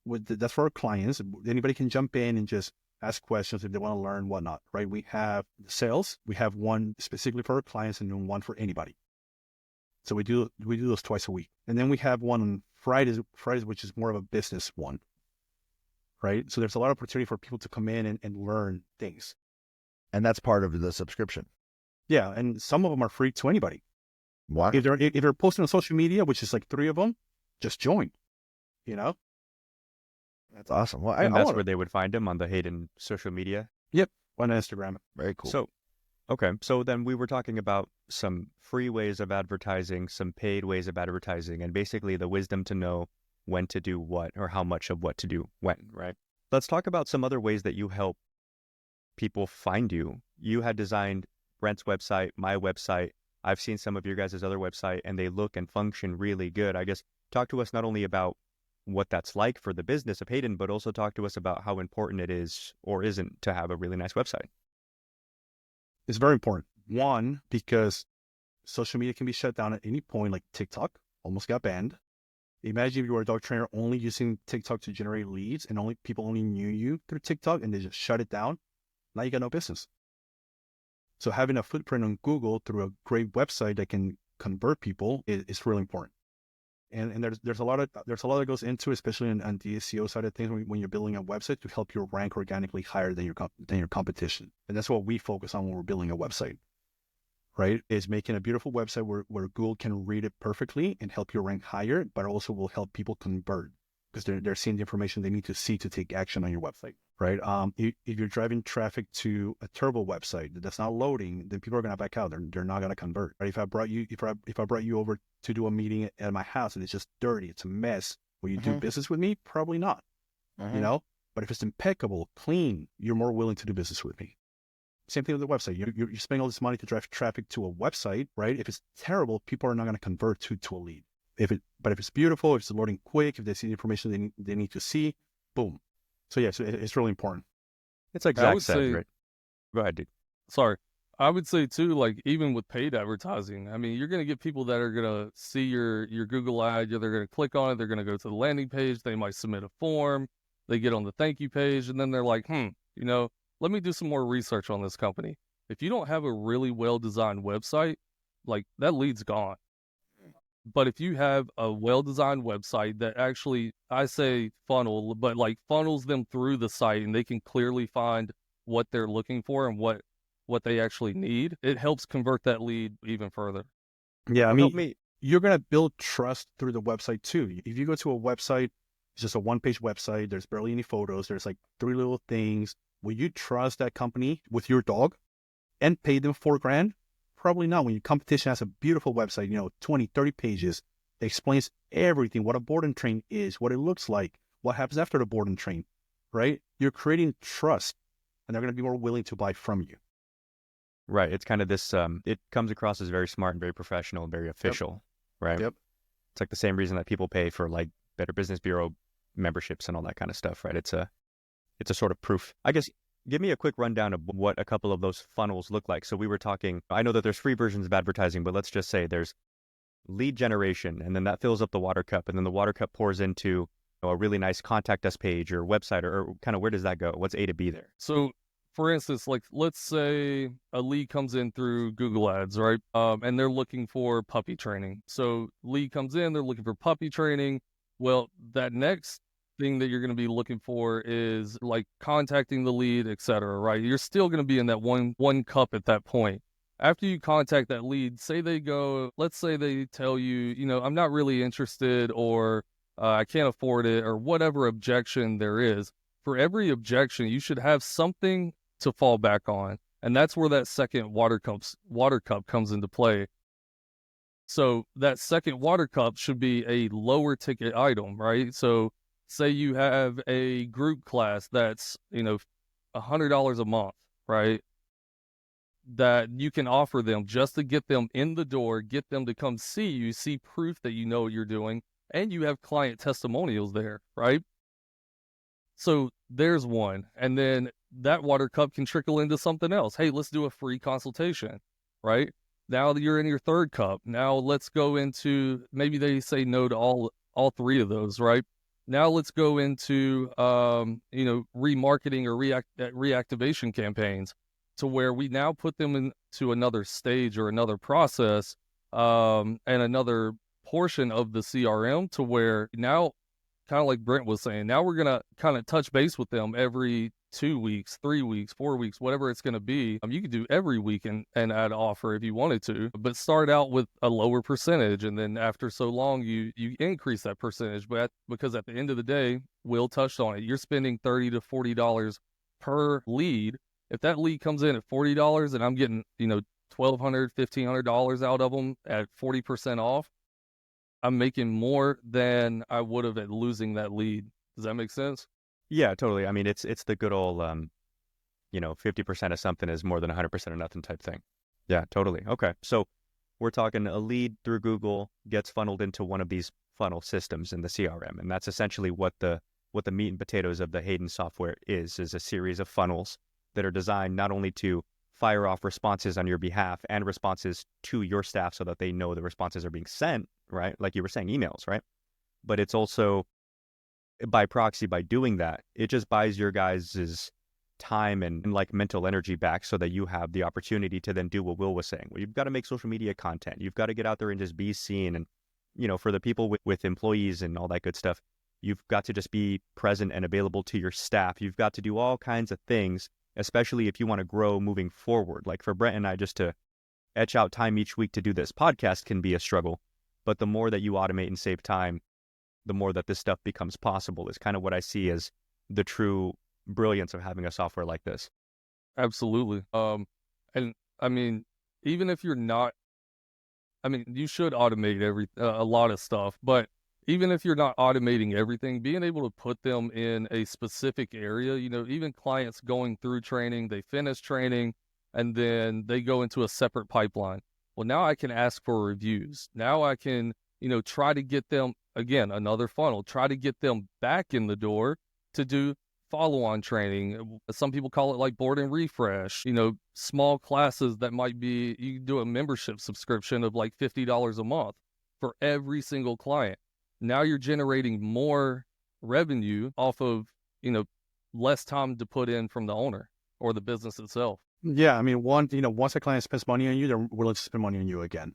That's for our clients. Anybody can jump in and just ask questions if they want to learn, whatnot, right? We have the sales. We have one specifically for our clients and then one for anybody. So we do those twice a week. And then we have one on Fridays, which is more of a business one, right? So there's a lot of opportunity for people to come in and learn things. And that's part of the subscription. Yeah. And some of them are free to anybody. Wow. If they're posting on social media, which is like 3 of them, just join, That's awesome. Well, that's where they would find him, on the Hayden social media. Yep. On Instagram. Very cool. So, okay. So then we were talking about some free ways of advertising, some paid ways of advertising, and basically the wisdom to know when to do what or how much of what to do when, right? Let's talk about some other ways that you help people find you. You had designed Brent's website, my website. I've seen some of your guys' other website, and they look and function really good. I guess talk to us not only about what that's like for the business of Hayden, but also talk to us about how important it is or isn't to have a really nice website. It's very important. One, because social media can be shut down at any point, like TikTok almost got banned. Imagine if you were a dog trainer only using TikTok to generate leads and people only knew you through TikTok and they just shut it down. Now you got no business. So having a footprint on Google through a great website that can convert people is really important. And there's a lot that goes into, especially on the SEO side of things, when you're building a website to help you rank organically higher than your competition. And that's what we focus on when we're building a website, right? Is making a beautiful website where Google can read it perfectly and help you rank higher, but also will help people convert because they're seeing the information they need to see to take action on your website, right? If you're driving traffic to a turbo website that's not loading, then people are going to back out. They're not going to convert. Right? If I brought you over to do a meeting at my house and it's just dirty, it's a mess, will you do business with me? Probably not. But if it's impeccable, clean, you're more willing to do business with me. Same thing with the website. You're spending all this money to drive traffic to a website, right? If it's terrible, people are not going to convert to a lead. But if it's beautiful, if it's loading quick, if they see the information they need to see, boom. So yeah, so it's really important. It's like I Zach would said, say, right? Go ahead, dude. sorry. I would say too, like even with paid advertising, I mean, you're going to get people that are going to see your Google ad. They're going to click on it. They're going to go to the landing page. They might submit a form. They get on the thank you page, and then they're like, let me do some more research on this company. If you don't have a really well-designed website, like that lead's gone. But if you have a well-designed website that actually, I say funnel, but like funnels them through the site and they can clearly find what they're looking for and what they actually need, it helps convert that lead even further. Yeah, I mean, you're going to build trust through the website too. If you go to a website, it's just a one-page website, there's barely any photos, there's like 3 little things. Will you trust that company with your dog and pay them $4,000? Probably not. When your competition has a beautiful website, 20, 30 pages, it explains everything, what a board and train is, what it looks like, what happens after the board and train, right? You're creating trust, and they're going to be more willing to buy from you. Right. It's kind of this, it comes across as very smart and very professional and very official, right? Yep. It's like the same reason that people pay for like Better Business Bureau memberships and all that kind of stuff, right? It's a sort of proof. I guess, give me a quick rundown of what a couple of those funnels look like. So we were talking, I know that there's free versions of advertising, but let's just say there's lead generation, and then that fills up the water cup, and then the water cup pours into a really nice contact us page or website, or kind of where does that go? What's A to B there? So for instance, like let's say a lead comes in through Google Ads, right? And they're looking for puppy training. So lead comes in, they're looking for puppy training. Well, that next thing that you're going to be looking for is like contacting the lead, et cetera, right? You're still going to be in that one cup at that point. After you contact that lead, let's say they tell you, I'm not really interested, or I can't afford it, or whatever objection there is. For every objection, you should have something to fall back on. And that's where that second water cup comes into play. So that second water cup should be a lower ticket item, right? So say you have a group class that's, $100 a month, right? That you can offer them just to get them in the door, get them to come see you, see proof that you know what you're doing, and you have client testimonials there, right? So there's one. And then that water cup can trickle into something else. Hey, let's do a free consultation, right? Now that you're in your third cup, now let's go into, maybe they say no to all 3 of those, right? Now let's go into, remarketing or reactivation campaigns, to where we now put them into another stage or another process, and another portion of the CRM, to where now, kind of like Brent was saying, now we're going to kind of touch base with them every 2 weeks, 3 weeks, 4 weeks, whatever it's going to be. You could do every week and add an offer if you wanted to, but start out with a lower percentage. And then after so long, you increase that percentage. But because at the end of the day, Will touched on it, you're spending $30 to $40 per lead. If that lead comes in at $40 and I'm getting, $1,200, $1,500 out of them at 40% off, I'm making more than I would have at losing that lead. Does that make sense? Yeah, totally. I mean, it's the good old, 50% of something is more than 100% of nothing type thing. Yeah, totally. Okay. So we're talking a lead through Google gets funneled into one of these funnel systems in the CRM. And that's essentially what the meat and potatoes of the Hayden software is a series of funnels that are designed not only to fire off responses on your behalf and responses to your staff so that they know the responses are being sent, right? Like you were saying, emails, right? But it's also by proxy, by doing that, it just buys your guys' time and like mental energy back, so that you have the opportunity to then do what Will was saying. Well, you've got to make social media content. You've got to get out there and just be seen. And, for the people with employees and all that good stuff, you've got to just be present and available to your staff. You've got to do all kinds of things, especially if you want to grow moving forward. Like for Brent and I, just to etch out time each week to do this podcast can be a struggle. But the more that you automate and save time, the more that this stuff becomes possible, is kind of what I see as the true brilliance of having a software like this. Absolutely. And I mean, even if you're not, you should automate a lot of stuff, but even if you're not automating everything, being able to put them in a specific area, even clients going through training, they finish training, and then they go into a separate pipeline. Well, now I can ask for reviews. Now I can, try to get them, again, another funnel, try to get them back in the door to do follow-on training. Some people call it like board and refresh, small classes that might be, you can do a membership subscription of like $50 a month for every single client. Now you're generating more revenue off of, less time to put in from the owner or the business itself. Yeah, I mean, once a client spends money on you, they're willing to spend money on you again.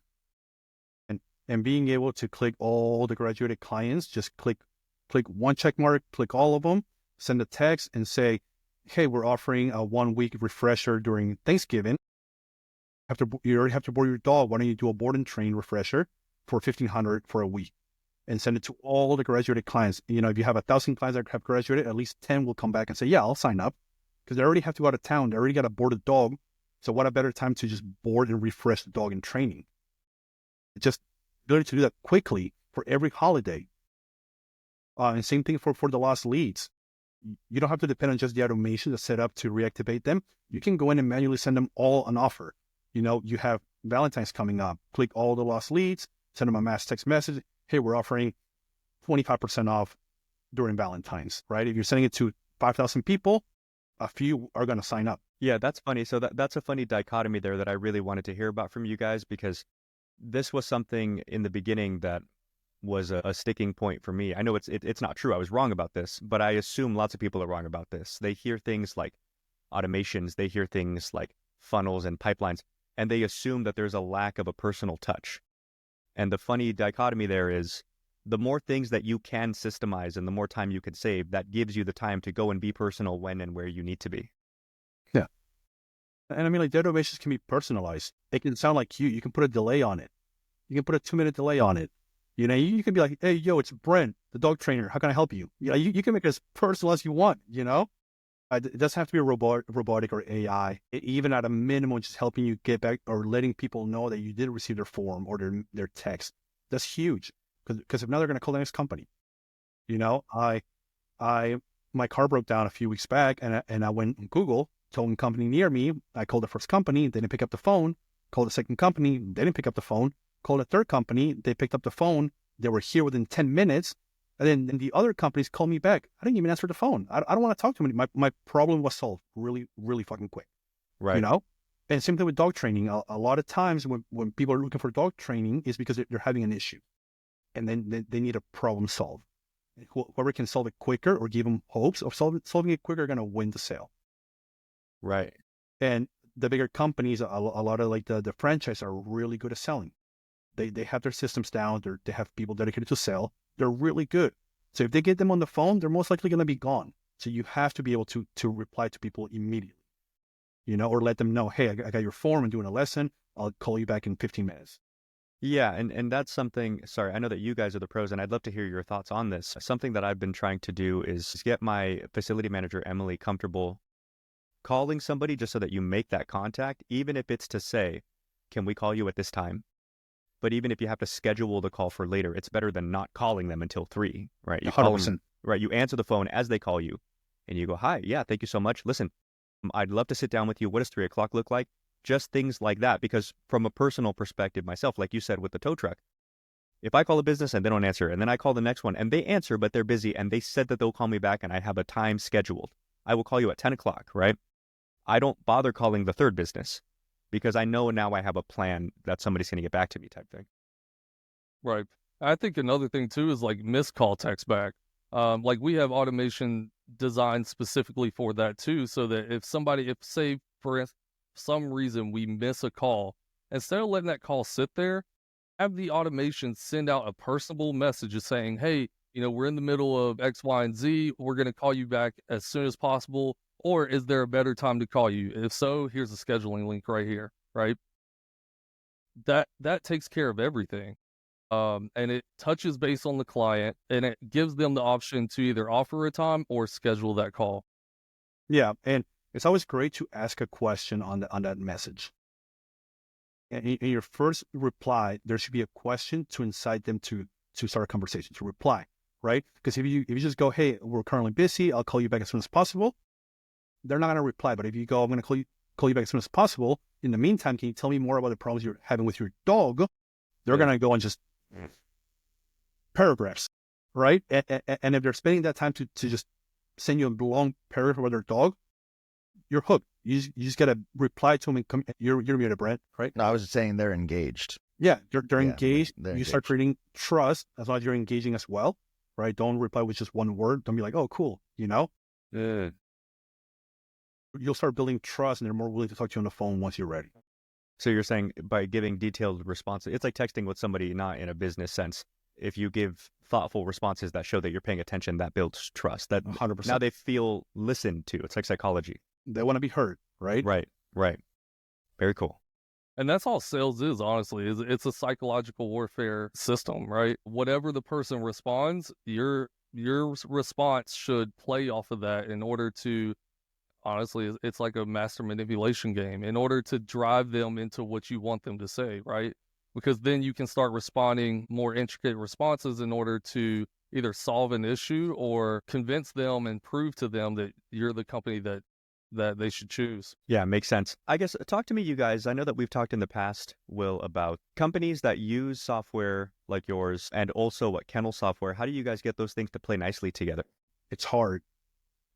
And being able to click all the graduated clients, just click one check mark, click all of them, send a text and say, hey, we're offering a 1 week refresher during Thanksgiving. You already have to board your dog. Why don't you do a board and train refresher for $1,500 for a week? And send it to all the graduated clients. If you have 1,000 clients that have graduated, at least 10 will come back and say, yeah, I'll sign up. Because they already have to go out of town. They already got to board a dog. So what a better time to just board and refresh the dog in training. Just ability to do that quickly for every holiday. And same thing for the lost leads. You don't have to depend on just the automation that's set up to reactivate them. You can go in and manually send them all an offer. You have Valentine's coming up. Click all the lost leads, send them a mass text message. Hey, we're offering 25% off during Valentine's, right? If you're sending it to 5,000 people, a few are going to sign up. Yeah, that's funny. So that's a funny dichotomy there that I really wanted to hear about from you guys, because this was something in the beginning that was a sticking point for me. I know it's not true. I was wrong about this, but I assume lots of people are wrong about this. They hear things like automations, they hear things like funnels and pipelines, and they assume that there's a lack of a personal touch. And the funny dichotomy there is the more things that you can systemize and the more time you can save, that gives you the time to go and be personal when and where you need to be. Yeah. And I mean, like, the automations can be personalized. It can sound like you can put a delay on it. You can put a 2-minute delay on it. You can be like, hey, yo, it's Brent, the dog trainer. How can I help you? You can make it as personal as you want, It doesn't have to be robotic or AI. Even at a minimum, just helping you get back or letting people know that you did receive their form or their text. That's huge. Because if not, they're going to call the next company. My car broke down a few weeks back, and I went on Google, told a company near me. I called the first company, they didn't pick up the phone. Called the second company, they didn't pick up the phone. Called a third company, they picked up the phone. They were here within 10 minutes. And then the other companies called me back. I didn't even answer the phone. I don't want to talk to anybody. My problem was solved really, really fucking quick. Right. And same thing with dog training. A lot of times when people are looking for dog training is because they're having an issue. And then they need a problem solved. Whoever can solve it quicker or give them hopes of solving it quicker are going to win the sale. Right. And the bigger companies, a lot of like the franchise are really good at selling. They have their systems down. They have people dedicated to sell. They're really good. So if they get them on the phone, they're most likely going to be gone. So you have to be able to reply to people immediately, or let them know, hey, I got your form. I'm doing a lesson. I'll call you back in 15 minutes. Yeah, and that's something, sorry, I know that you guys are the pros, and I'd love to hear your thoughts on this. Something that I've been trying to do is get my facility manager, Emily, comfortable calling somebody just so that you make that contact, even if it's to say, can we call you at this time? But even if you have to schedule the call for later, it's better than not calling them until 3, right? You 100%. call them, right? You answer the phone as they call you, and you go, hi, yeah, thank you so much. Listen, I'd love to sit down with you. What does 3 o'clock look like? Just things like that, because from a personal perspective myself, like you said with the tow truck, if I call a business and they don't answer, and then I call the next one and they answer, but they're busy and they said that they'll call me back and I have a time scheduled, I will call you at 10 o'clock, right? I don't bother calling the third business because I know now I have a plan that somebody's going to get back to me type thing. Right. I think another thing too is like missed call text back. Like we have automation designed specifically for that too, so that if say for some reason we miss a call, instead of letting that call sit there, have the automation send out a personable message saying, hey, we're in the middle of X, Y, and Z. We're going to call you back as soon as possible. Or is there a better time to call you? If so, here's the scheduling link right here, right? That takes care of everything. And it touches base on the client, and it gives them the option to either offer a time or schedule that call. Yeah, and it's always great to ask a question on that message. And in your first reply, there should be a question to incite them to start a conversation, to reply, right? Because if you just go, hey, we're currently busy, I'll call you back as soon as possible, they're not going to reply. But if you go, I'm going to call you call you back as soon as possible. In the meantime, can you tell me more about the problems you're having with your dog? They're going to go and just paragraphs, right? And if they're spending that time to just send you a long paragraph about their dog, you're hooked. You just got to reply to them and come. You're muted, Brent, right? No, I was just saying they're engaged. Yeah, they're engaged. They're you engaged. start creating trust as long as you're engaging as well, right? Don't reply with just one word. Don't be like, oh, cool, Yeah. You'll start building trust and they're more willing to talk to you on the phone once you're ready. So you're saying by giving detailed responses, it's like texting with somebody not in a business sense. If you give thoughtful responses that show that you're paying attention, that builds trust. That 100%. now they feel listened to. It's like psychology. They want to be heard, right? Right. Very cool. And that's all sales is, honestly. It's a psychological warfare system, right? Whatever the person responds, your response should play off of that in order to, honestly, it's like a master manipulation game, in order to drive them into what you want them to say, right? Because then you can start responding more intricate responses in order to either solve an issue or convince them and prove to them that you're the company that they should choose. Yeah, makes sense. I guess talk to me, you guys. I know that we've talked in the past, Will, about companies that use software like yours and also what kennel software. How do you guys get those things to play nicely together? It's hard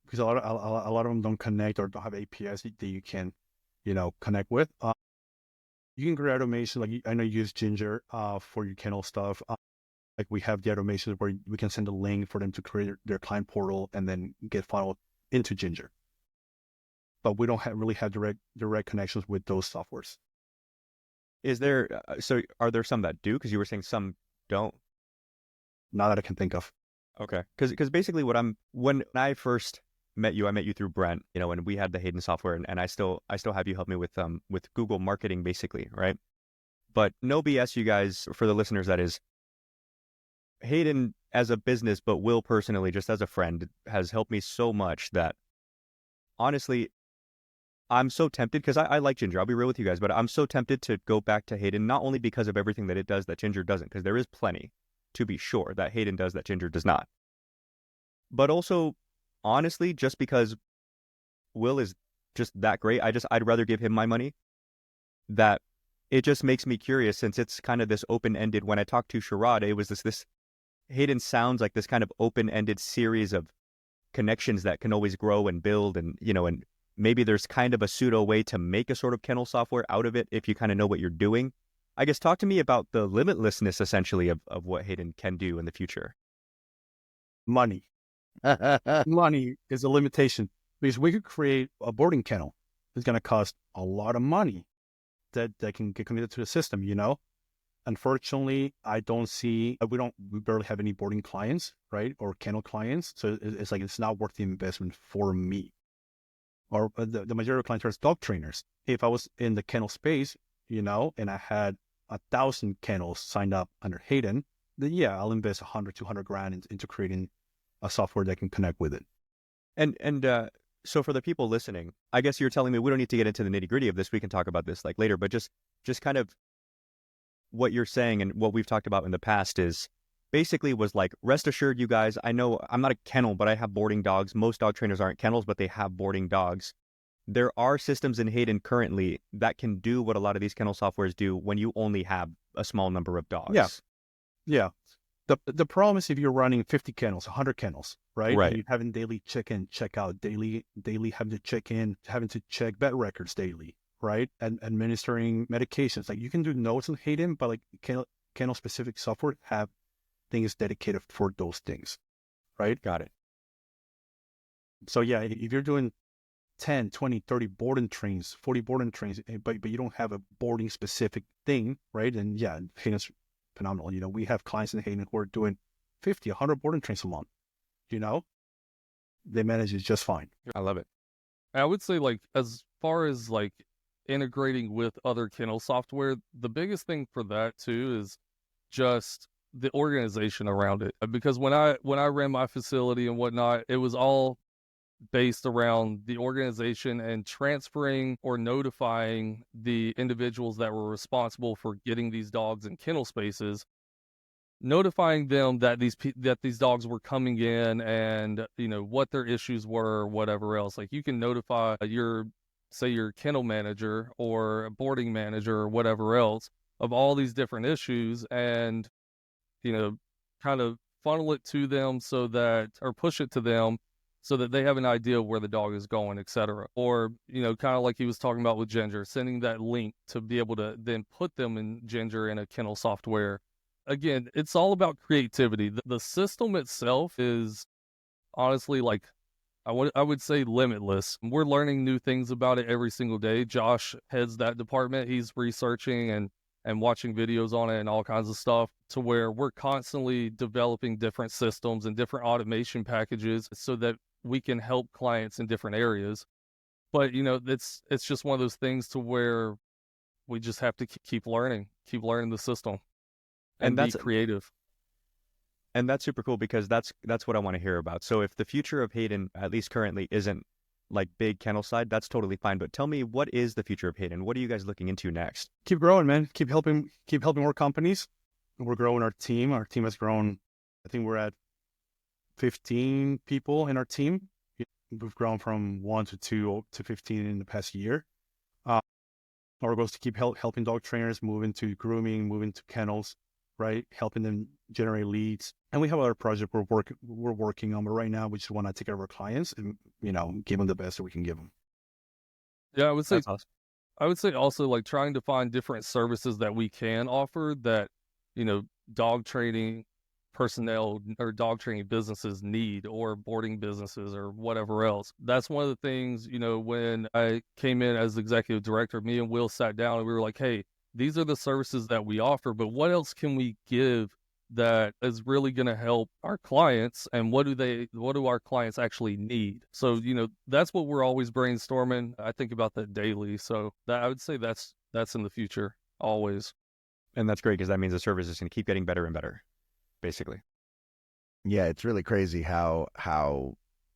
because a lot of them don't connect or don't have APIs that you can, connect with. You can create automation. Like I know you use Ginger for your kennel stuff. Like we have the automations where we can send a link for them to create their client portal and then get funneled into Ginger. But we don't really have direct connections with those softwares. Is there, so are there some that do? Because you were saying some don't. Not that I can think of. Okay. Because basically when I first met you, I met you through Brent, and we had the Hayden software and I still have you help me with Google marketing basically, right? But no BS, you guys, for the listeners, that is, Hayden as a business, but Will personally, just as a friend, has helped me so much that honestly, I'm so tempted, because I like Ginger. I'll be real with you guys, but I'm so tempted to go back to Hayden, not only because of everything that it does that Ginger doesn't, because there is plenty, to be sure, that Hayden does that Ginger does not. But also, honestly, just because Will is just that great, I'd rather give him my money. That it just makes me curious, since it's kind of this open-ended. When I talked to Sherrod, it was this Hayden sounds like this kind of open-ended series of connections that can always grow and build, and and maybe there's kind of a pseudo way to make a sort of kennel software out of it if you kind of know what you're doing. I guess talk to me about the limitlessness, essentially, of what Hayden can do in the future. Money. Money is a limitation, because we could create a boarding kennel. It's going to cost a lot of money that can get connected to the system, Unfortunately, I don't see, we barely have any boarding clients, right? Or kennel clients. So it's like, it's not worth the investment for me. Or the majority of clients are dog trainers. If I was in the kennel space, and I had 1,000 kennels signed up under Hayden, then yeah, I'll invest 100, 200 grand into creating a software that can connect with it. And so for the people listening, I guess you're telling me we don't need to get into the nitty gritty of this. We can talk about this like later, but just kind of what you're saying and what we've talked about in the past is basically was like, rest assured, you guys, I know I'm not a kennel, but I have boarding dogs. Most dog trainers aren't kennels, but they have boarding dogs. There are systems in Hayden currently that can do what a lot of these kennel softwares do when you only have a small number of dogs. Yeah. The problem is if you're running 50 kennels, 100 kennels, right? Right. And you're having daily check in, check out, daily having to check in, having to check vet records daily, right? And administering medications. Like you can do notes in Hayden, but like kennel specific software have things dedicated for those things, right? Got it. So yeah, if you're doing 10, 20, 30 boarding trains, 40 boarding trains, but you don't have a boarding specific thing, right? And yeah, Hayden's phenomenal. We have clients in Hayden who are doing 50, 100 boarding trains a month, they manage it just fine. I love it. I would say, like, as far as like integrating with other kennel software, the biggest thing for that too is just the organization around it. Because when I ran my facility and whatnot, it was all based around the organization and transferring or notifying the individuals that were responsible for getting these dogs in kennel spaces, notifying them that these dogs were coming in and what their issues were, whatever else. Like you can notify your say your kennel manager or a boarding manager or whatever else, of all these different issues, and, you know, kind of funnel it to them so that, or push it to them so that they have an idea of where the dog is going, etc. Or, you know, kind of like he was talking about with Ginger, sending that link to be able to then put them in Ginger in a kennel software. Again, it's all about creativity. The system itself is honestly, like, I would say limitless. We're learning new things about it every single day. Josh heads that department. He's researching and watching videos on it and all kinds of stuff, to where we're constantly developing different systems and different automation packages so that we can help clients in different areas. But, you know, it's just one of those things to where we just have to keep learning the system and be creative. And that's super cool, because that's what I want to hear about. So if the future of Hayden, at least currently, isn't like big kennel side, that's totally fine. But tell me, what is the future of Hayden? What are you guys looking into next? Keep growing, man. Keep helping more companies. We're growing our team. Our team has grown. I think we're at 15 people in our team. We've grown from 1 to 2 to 15 in the past year. Our goal is to keep helping dog trainers move into grooming, move into kennels, right? Helping them generate leads. And we have other projects we're working on, but right now we just want to take care of our clients and, you know, give them the best that we can give them. Yeah, I would say, That's awesome. I would say also, like, trying to find different services that we can offer that, you know, dog training personnel or dog training businesses need, or boarding businesses or whatever else. That's one of the things, you know, when I came in as executive director, me and Will sat down and we were like, hey, these are the services that we offer, but what else can we give that is really going to help our clients, and what do our clients actually need? So, you know, that's what we're always brainstorming. I think about that daily. So that, I would say that's in the future always. And that's great, because that means the service is going to keep getting better and better, basically. Yeah, it's really crazy how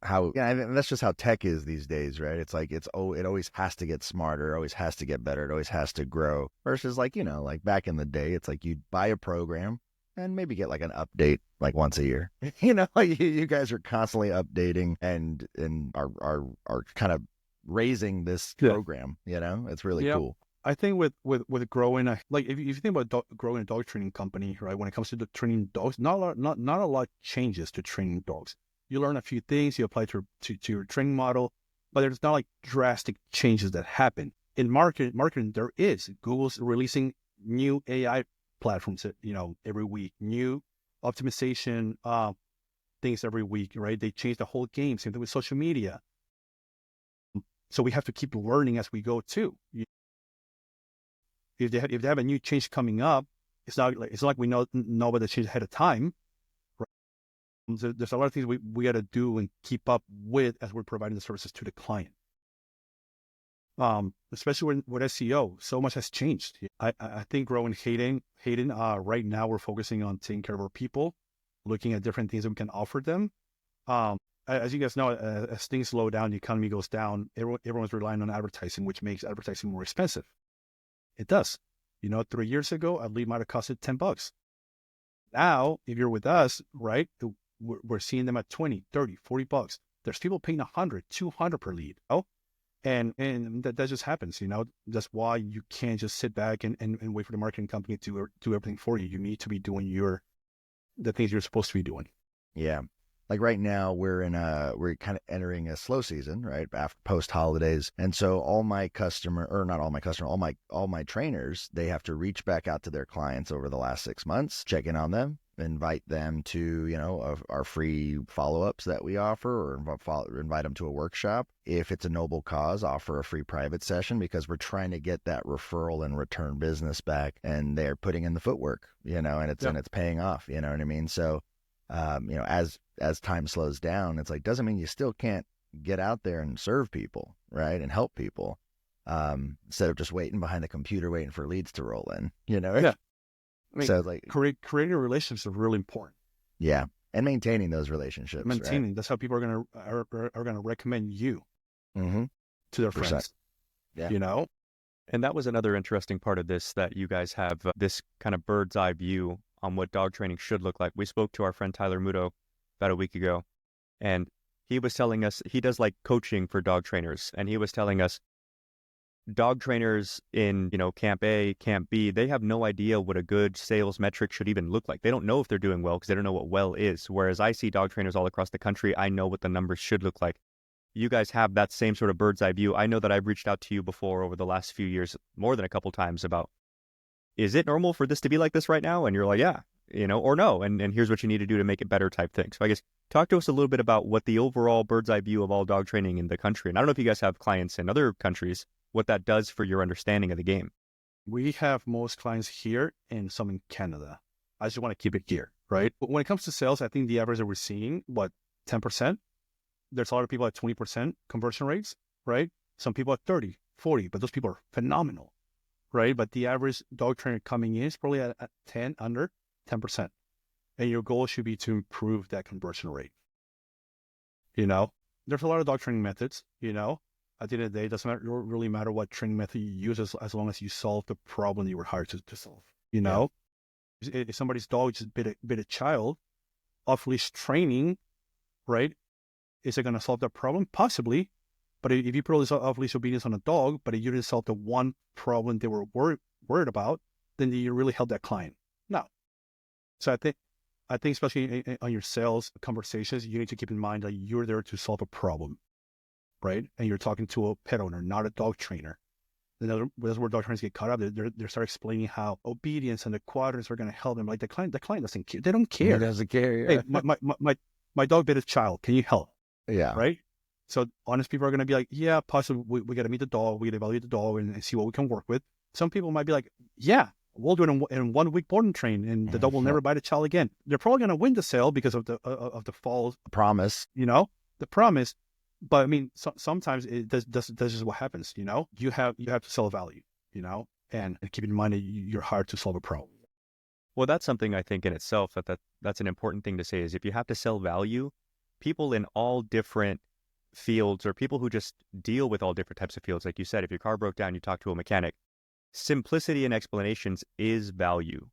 yeah, and that's just how tech is these days, right? It's like it always has to get smarter, it always has to get better, it always has to grow. Versus, like, you know, like back in the day, it's like you'd buy a program and maybe get like an update like once a year. You know, like you guys are constantly updating and are kind of raising this program. You know, it's really cool. I think with growing, like if you think about growing a dog training company, right? When it comes to the training dogs, not a lot changes to training dogs. You learn a few things, you apply to your training model, but there's not like drastic changes that happen. In marketing, there is. Google's releasing new AI platforms, you know, every week, new optimization things every week, right? They change the whole game. Same thing with social media. So we have to keep learning as we go too. If they have a new change coming up, it's not like we know about the change ahead of time. Right? There's a lot of things we got to do and keep up with as we're providing the services to the client. Especially with SEO, so much has changed. I think growing Hayden, right now we're focusing on taking care of our people, looking at different things that we can offer them. As you guys know, as things slow down, the economy goes down, everyone's relying on advertising, which makes advertising more expensive. It does. You know, 3 years ago, a lead might have costed $10. Now, if you're with us, right, we're seeing them at $20, $30, $40. There's people paying $100, $200 per lead. Oh, and that just happens, you know. That's why you can't just sit back and wait for the marketing company to do everything for you. You need to be doing the things you're supposed to be doing. Yeah. Like right now we're kind of entering a slow season, right? After post holidays. And so all my trainers, they have to reach back out to their clients over the last 6 months, check in on them, invite them to, you know, our free follow-ups that we offer, or invite them to a workshop. If it's a noble cause, offer a free private session, because we're trying to get that referral and return business back, and they're putting in the footwork, you know, and it's paying off, you know what I mean? So, you know, as time slows down, it's like, doesn't mean you still can't get out there and serve people, right? And help people, instead of just waiting behind the computer, waiting for leads to roll in, you know? Yeah. I mean, so like creating relationships are really important. Yeah. And maintaining those relationships. Right? That's how people are gonna recommend you to their friends. Yeah. You know? And that was another interesting part of this, that you guys have this kind of bird's eye view on what dog training should look like. We spoke to our friend Tyler Muto about a week ago, and he was telling us he does like coaching for dog trainers, and he was telling us dog trainers in, camp A, camp B, they have no idea what a good sales metric should even look like. They don't know if they're doing well because they don't know what well is. Whereas I see dog trainers all across the country, I know what the numbers should look like. You guys have that same sort of bird's eye view. I know that I've reached out to you before over the last few years, more than a couple times, about, is it normal for this to be like this right now? And you're like, yeah, or no. And here's what you need to do to make it better type thing. So I guess talk to us a little bit about what the overall bird's eye view of all dog training in the country. And I don't know if you guys have clients in other countries, what that does for your understanding of the game. We have most clients here and some in Canada. I just want to keep it here, right? But when it comes to sales, I think the average that we're seeing, 10%? There's a lot of people at 20% conversion rates, right? Some people at 30, 40, but those people are phenomenal, right? But the average dog trainer coming in is probably at 10, under 10%. And your goal should be to improve that conversion rate. There's a lot of dog training methods, At the end of the day, it doesn't really matter what training method you use as long as you solve the problem you were hired to solve, If somebody's dog just bit a child, off-leash training, right? Is it going to solve that problem? Possibly. But if you put all this off-leash obedience on a dog, but you didn't solve the one problem they were worried about, then you really help that client. No. So I think especially on your sales conversations, you need to keep in mind that you're there to solve a problem, right? And you're talking to a pet owner, not a dog trainer. That's where dog trainers get caught up. They start explaining how obedience and the quadrants are going to help them. Like the client doesn't care. They don't care. He doesn't care. Yeah. Hey, my dog bit a child. Can you help? Yeah. Right. So honest people are going to be like, yeah, possibly we got to meet the dog. We got to evaluate the dog and see what we can work with. Some people might be like, yeah, we'll do it in 1 week board and train, and the dog will never bite a child again. They're probably going to win the sale because of the false promise, the promise. But I mean, sometimes that's just what happens. You have to sell value, and keep in mind that you're hired to solve a problem. Well, that's something I think in itself that's an important thing to say is if you have to sell value, people in all different fields or people who just deal with all different types of fields, like you said, if your car broke down, you talk to a mechanic. Simplicity in explanations is value.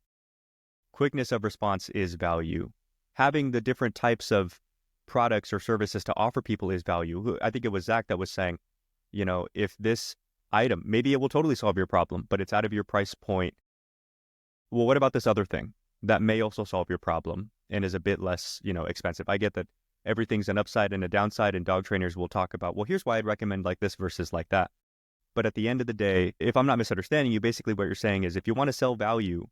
Quickness of response is value. Having the different types of products or services to offer people is value. I think it was Zack that was saying, if this item, maybe it will totally solve your problem, but it's out of your price point. Well, what about this other thing that may also solve your problem and is a bit less, expensive? I get that everything's an upside and a downside, and dog trainers will talk about, well, here's why I'd recommend like this versus like that. But at the end of the day, if I'm not misunderstanding you, basically what you're saying is if you want to sell value,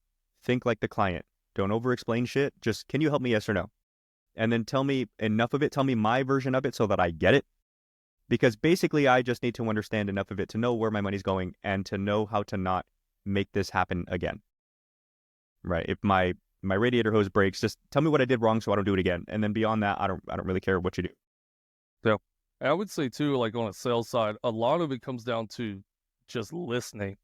think like the client. Don't over-explain shit. Just, can you help me, yes or no? And then tell me enough of it. Tell me my version of it so that I get it. Because basically, I just need to understand enough of it to know where my money's going and to know how to not make this happen again. Right? If my radiator hose breaks, just tell me what I did wrong so I don't do it again. And then beyond that, I don't really care what you do. So I would say too, like on a sales side, a lot of it comes down to just listening,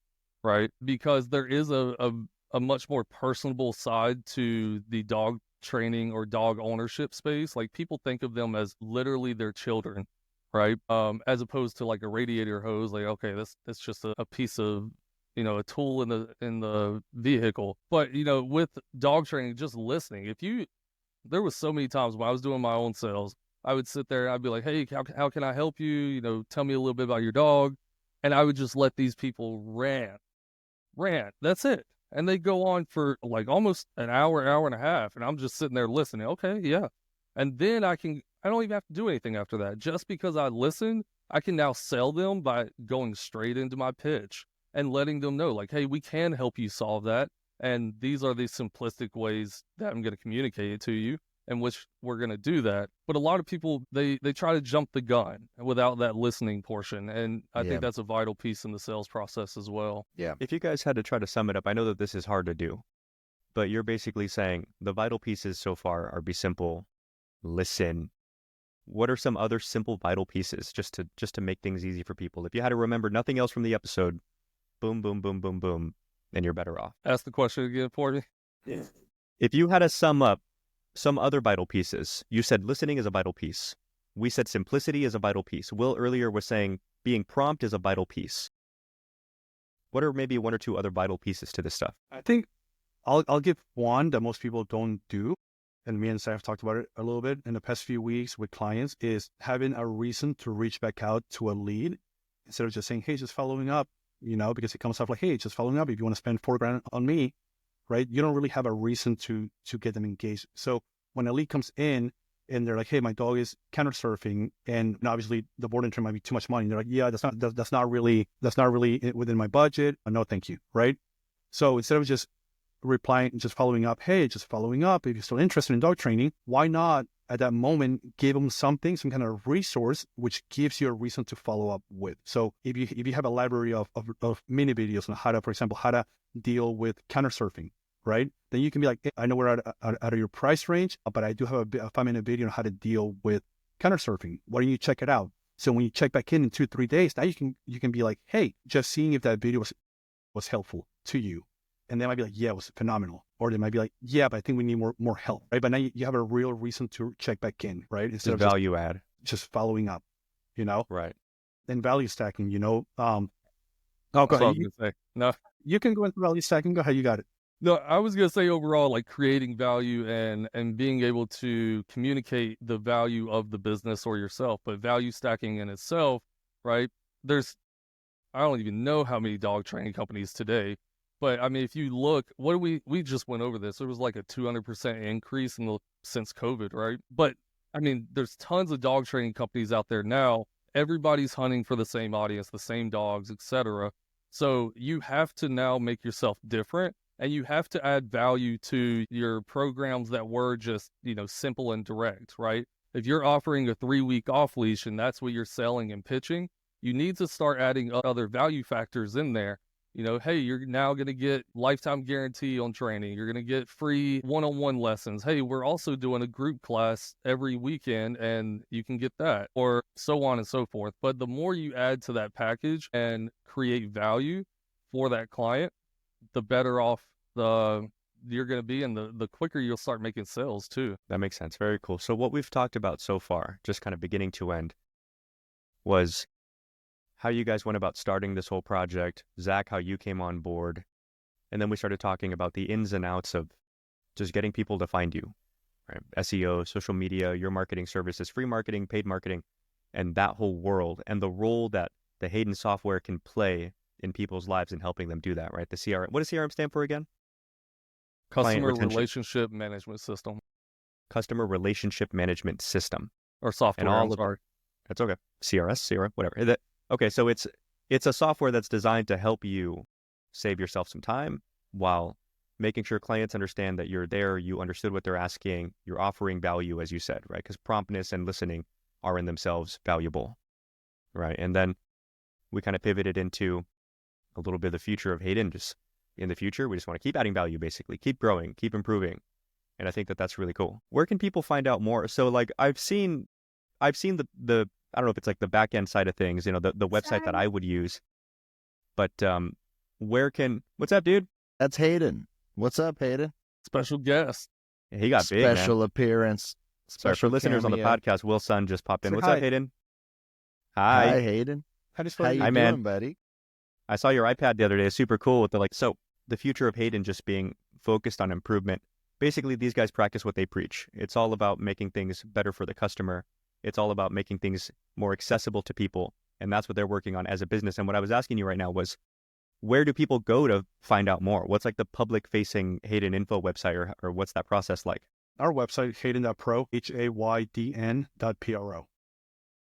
right? Because there is a much more personable side to the dog training or dog ownership space. Like people think of them as literally their children, right? As opposed to like a radiator hose, like, okay, that's just a piece of, a tool in the vehicle. But, with dog training, just listening, there was so many times when I was doing my own sales, I would sit there, I'd be like, hey, how can I help you? Tell me a little bit about your dog. And I would just let these people rant. That's it. And they go on for like almost an hour and a half. And I'm just sitting there listening. Okay, yeah. And then I don't even have to do anything after that. Just because I listened, I can now sell them by going straight into my pitch and letting them know, like, hey, we can help you solve that. And these are the simplistic ways that I'm going to communicate it to you, in which we're going to do that. But a lot of people, they try to jump the gun without that listening portion. And I think that's a vital piece in the sales process as well. Yeah. If you guys had to try to sum it up, I know that this is hard to do, but you're basically saying the vital pieces so far are be simple, listen. What are some other simple vital pieces just to make things easy for people? If you had to remember nothing else from the episode, boom, boom, boom, boom, boom, then you're better off. Ask the question again for me. Yeah. If you had to sum up some other vital pieces, you said listening is a vital piece. We said simplicity is a vital piece. Will earlier was saying being prompt is a vital piece. What are maybe one or two other vital pieces to this stuff? I think I'll give one that most people don't do, and me and Zack have talked about it a little bit in the past few weeks with clients, is having a reason to reach back out to a lead instead of just saying, hey, just following up. because it comes off like, hey, just following up. If you want to spend $4,000 on me, right? You don't really have a reason to get them engaged. So when a lead comes in and they're like, hey, my dog is counter surfing, and obviously the board intern might be too much money. And they're like, yeah, that's not really within my budget. No, thank you, right? So instead of just replying, just following up, hey, just following up. If you're still interested in dog training, why not at that moment give them some kind of resource which gives you a reason to follow up with. So if you have a library of mini videos on how to, for example, how to deal with counter surfing, right? Then you can be like, hey, I know we're out of your price range, but I do have a 5-minute video on how to deal with counter surfing. Why don't you check it out? So when you check back in 2-3 days, now you can be like, hey, just seeing if that video was helpful to you. And they might be like, yeah, it was phenomenal. Or they might be like, yeah, but I think we need more help, right? But now you have a real reason to check back in, right? Instead of value add. Just following up, Right. And value stacking, go ahead. No, You can go into value stacking. Go ahead. You got it. No, I was going to say overall, like creating value and being able to communicate the value of the business or yourself, but value stacking in itself, right? I don't even know how many dog training companies today, but I mean, if you look, we just went over this. There was like a 200% increase since COVID, right? But I mean, there's tons of dog training companies out there now. Everybody's hunting for the same audience, the same dogs, etc. So you have to now make yourself different. And you have to add value to your programs that were just, simple and direct, right? If you're offering a 3-week off leash and that's what you're selling and pitching, you need to start adding other value factors in there. Hey, you're now going to get lifetime guarantee on training. You're going to get free one-on-one lessons. Hey, we're also doing a group class every weekend and you can get that, or so on and so forth. But the more you add to that package and create value for that client, the better off you're going to be, and the quicker you'll start making sales too. That makes sense. Very cool. So what we've talked about so far, just kind of beginning to end, was how you guys went about starting this whole project, Zack, how you came on board, and then we started talking about the ins and outs of just getting people to find you, right? SEO, social media, your marketing services, free marketing, paid marketing, and that whole world, and the role that the Hayden software can play in people's lives and helping them do that, right? The CRM. What does CRM stand for again? Customer Relationship Management System. Customer Relationship Management System. Or software. And all of our, that's okay. CRM, whatever. Okay, so it's a software that's designed to help you save yourself some time while making sure clients understand that you're there, you understood what they're asking, you're offering value, as you said, right? Because promptness and listening are in themselves valuable, right? And then we kind of pivoted into a little bit of the future of Hayden. Just in the future, we just want to keep adding value, basically, keep growing, keep improving. And I think that that's really cool. Where can people find out more? So like I've seen the I don't know if it's like the back end side of things, the website that I would use, but what's up, dude? That's Hayden. What's up, Hayden? Special guest. Yeah, he got big, special man. Appearance. Sorry, for listeners on the podcast, Will's son just popped in. Say What's hi. up, Hayden? Hi. Hi, Hayden. How you Hi, doing, man. buddy? I saw your iPad the other day. It's super cool with the future of Hayden just being focused on improvement. Basically, these guys practice what they preach. It's all about making things better for the customer. It's all about making things more accessible to people. And that's what they're working on as a business. And what I was asking you right now was, where do people go to find out more? What's like the public facing Hayden info website, or what's that process like? Our website, hayden.pro, HAYDN.PRO.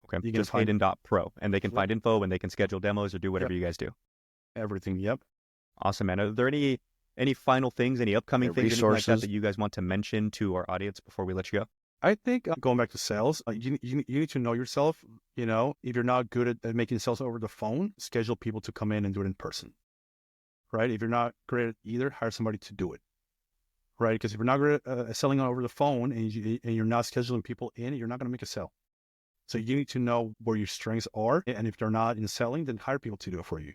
Okay, just Hayden.pro. And they can find info and they can schedule demos or do whatever you guys do. Everything, yep. Awesome, man. Are there any final things, any upcoming things, anything like resources that you guys want to mention to our audience before we let you go? I think going back to sales, you need to know yourself. If you're not good at making sales over the phone, schedule people to come in and do it in person, right? If you're not great at either, hire somebody to do it, right? Because if you're not great at selling over the phone and you're not scheduling people in, you're not going to make a sale. So you need to know where your strengths are, and if they're not in selling, then hire people to do it for you.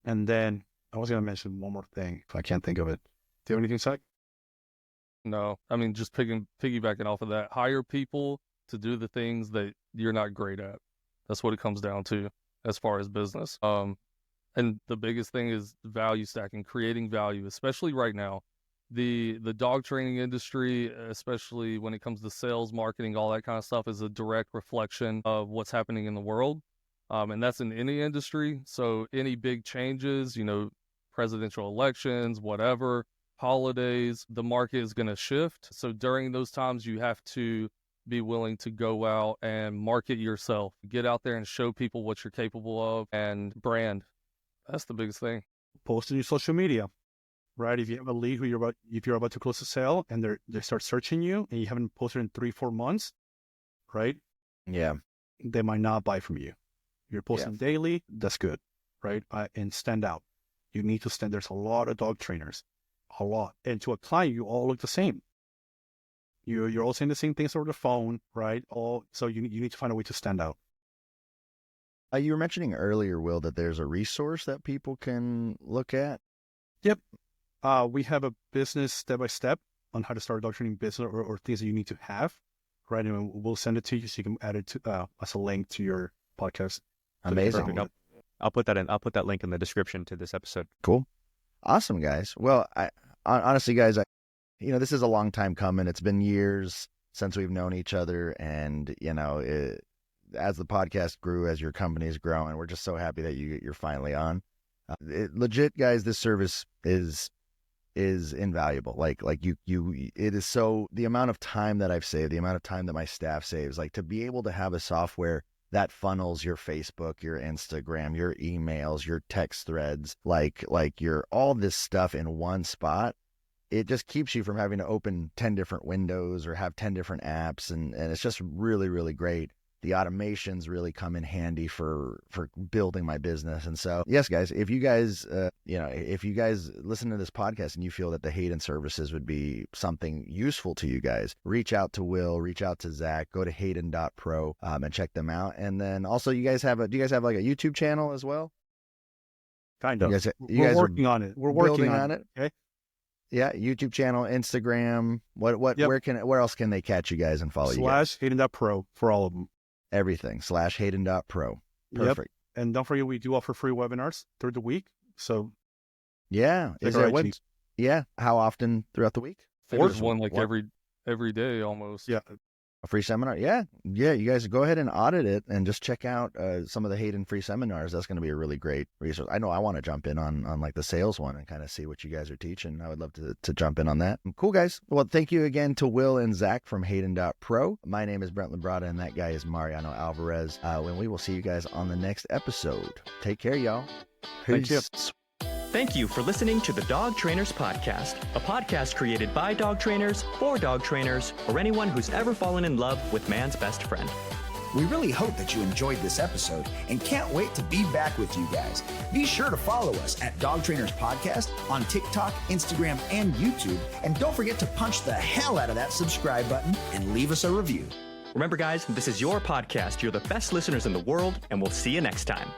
And then I was going to mention one more thing if I can't think of it. Do you have anything, Zack? No, I mean, just piggybacking off of that, hire people to do the things that you're not great at. That's what it comes down to as far as business. And the biggest thing is value stacking, creating value, especially right now. The dog training industry, especially when it comes to sales, marketing, all that kind of stuff, is a direct reflection of what's happening in the world. And that's in any industry. So any big changes, presidential elections, whatever, holidays, the market is going to shift. So during those times, you have to be willing to go out and market yourself, get out there and show people what you're capable of, and brand. That's the biggest thing. Post in your social media, right? If you have a lead if you're about to close a sale and they start searching you and you haven't posted in 3-4 months, right? Yeah. They might not buy from you. You're posting daily, that's good, right? And stand out. You need to stand. There's a lot of dog trainers, a lot. And to a client, you all look the same. You're all saying the same things over the phone, right? So you need to find a way to stand out. You were mentioning earlier, Will, that there's a resource that people can look at. Yep. We have a business step-by-step on how to start a dog training business or things that you need to have, right? And we'll send it to you so you can add it to as a link to your podcast. Amazing. I'll put that in. I'll put that link in the description to this episode. Cool. Awesome, guys. Well, honestly, guys, this is a long time coming. It's been years since we've known each other. And, as the podcast grew, as your company is growing, we're just so happy that you're finally on. Legit, guys, this service is invaluable. It is so, the amount of time that I've saved, the amount of time that my staff saves, to be able to have a software that funnels your Facebook, your Instagram, your emails, your text threads, your all this stuff in one spot. It just keeps you from having to open 10 different windows or have 10 different apps. And it's just really, really great. The automations really come in handy for building my business. And so, yes, guys, if you guys, if you guys listen to this podcast and you feel that the Hayden services would be something useful to you guys, reach out to Will, reach out to Zack, go to Hayden.pro and check them out. And then also, do you guys have a YouTube channel as well? Kind of. We're working on it. We're working on it. Okay. Yeah, YouTube channel, Instagram. Where else can they catch you guys and follow you guys? /Hayden.pro for all of them. Everything /Hayden.pro. Perfect. Yep. And don't forget, we do offer free webinars through the week. So yeah, how often throughout the week? There's one every day almost. Yeah. A free seminar? Yeah. You guys go ahead and audit it and just check out some of the Hayden free seminars. That's going to be a really great resource. I know I want to jump in on the sales one and kind of see what you guys are teaching. I would love to jump in on that. Cool, guys. Well, thank you again to Will and Zack from Hayden.pro. My name is Brent LaBrada, and that guy is Mariano Alvarez. And we will see you guys on the next episode. Take care, y'all. Thank you. Thank you for listening to the Dog Trainers Podcast, a podcast created by dog trainers, for dog trainers, or anyone who's ever fallen in love with man's best friend. We really hope that you enjoyed this episode and can't wait to be back with you guys. Be sure to follow us at Dog Trainers Podcast on TikTok, Instagram, and YouTube. And don't forget to punch the hell out of that subscribe button and leave us a review. Remember, guys, this is your podcast. You're the best listeners in the world, and we'll see you next time.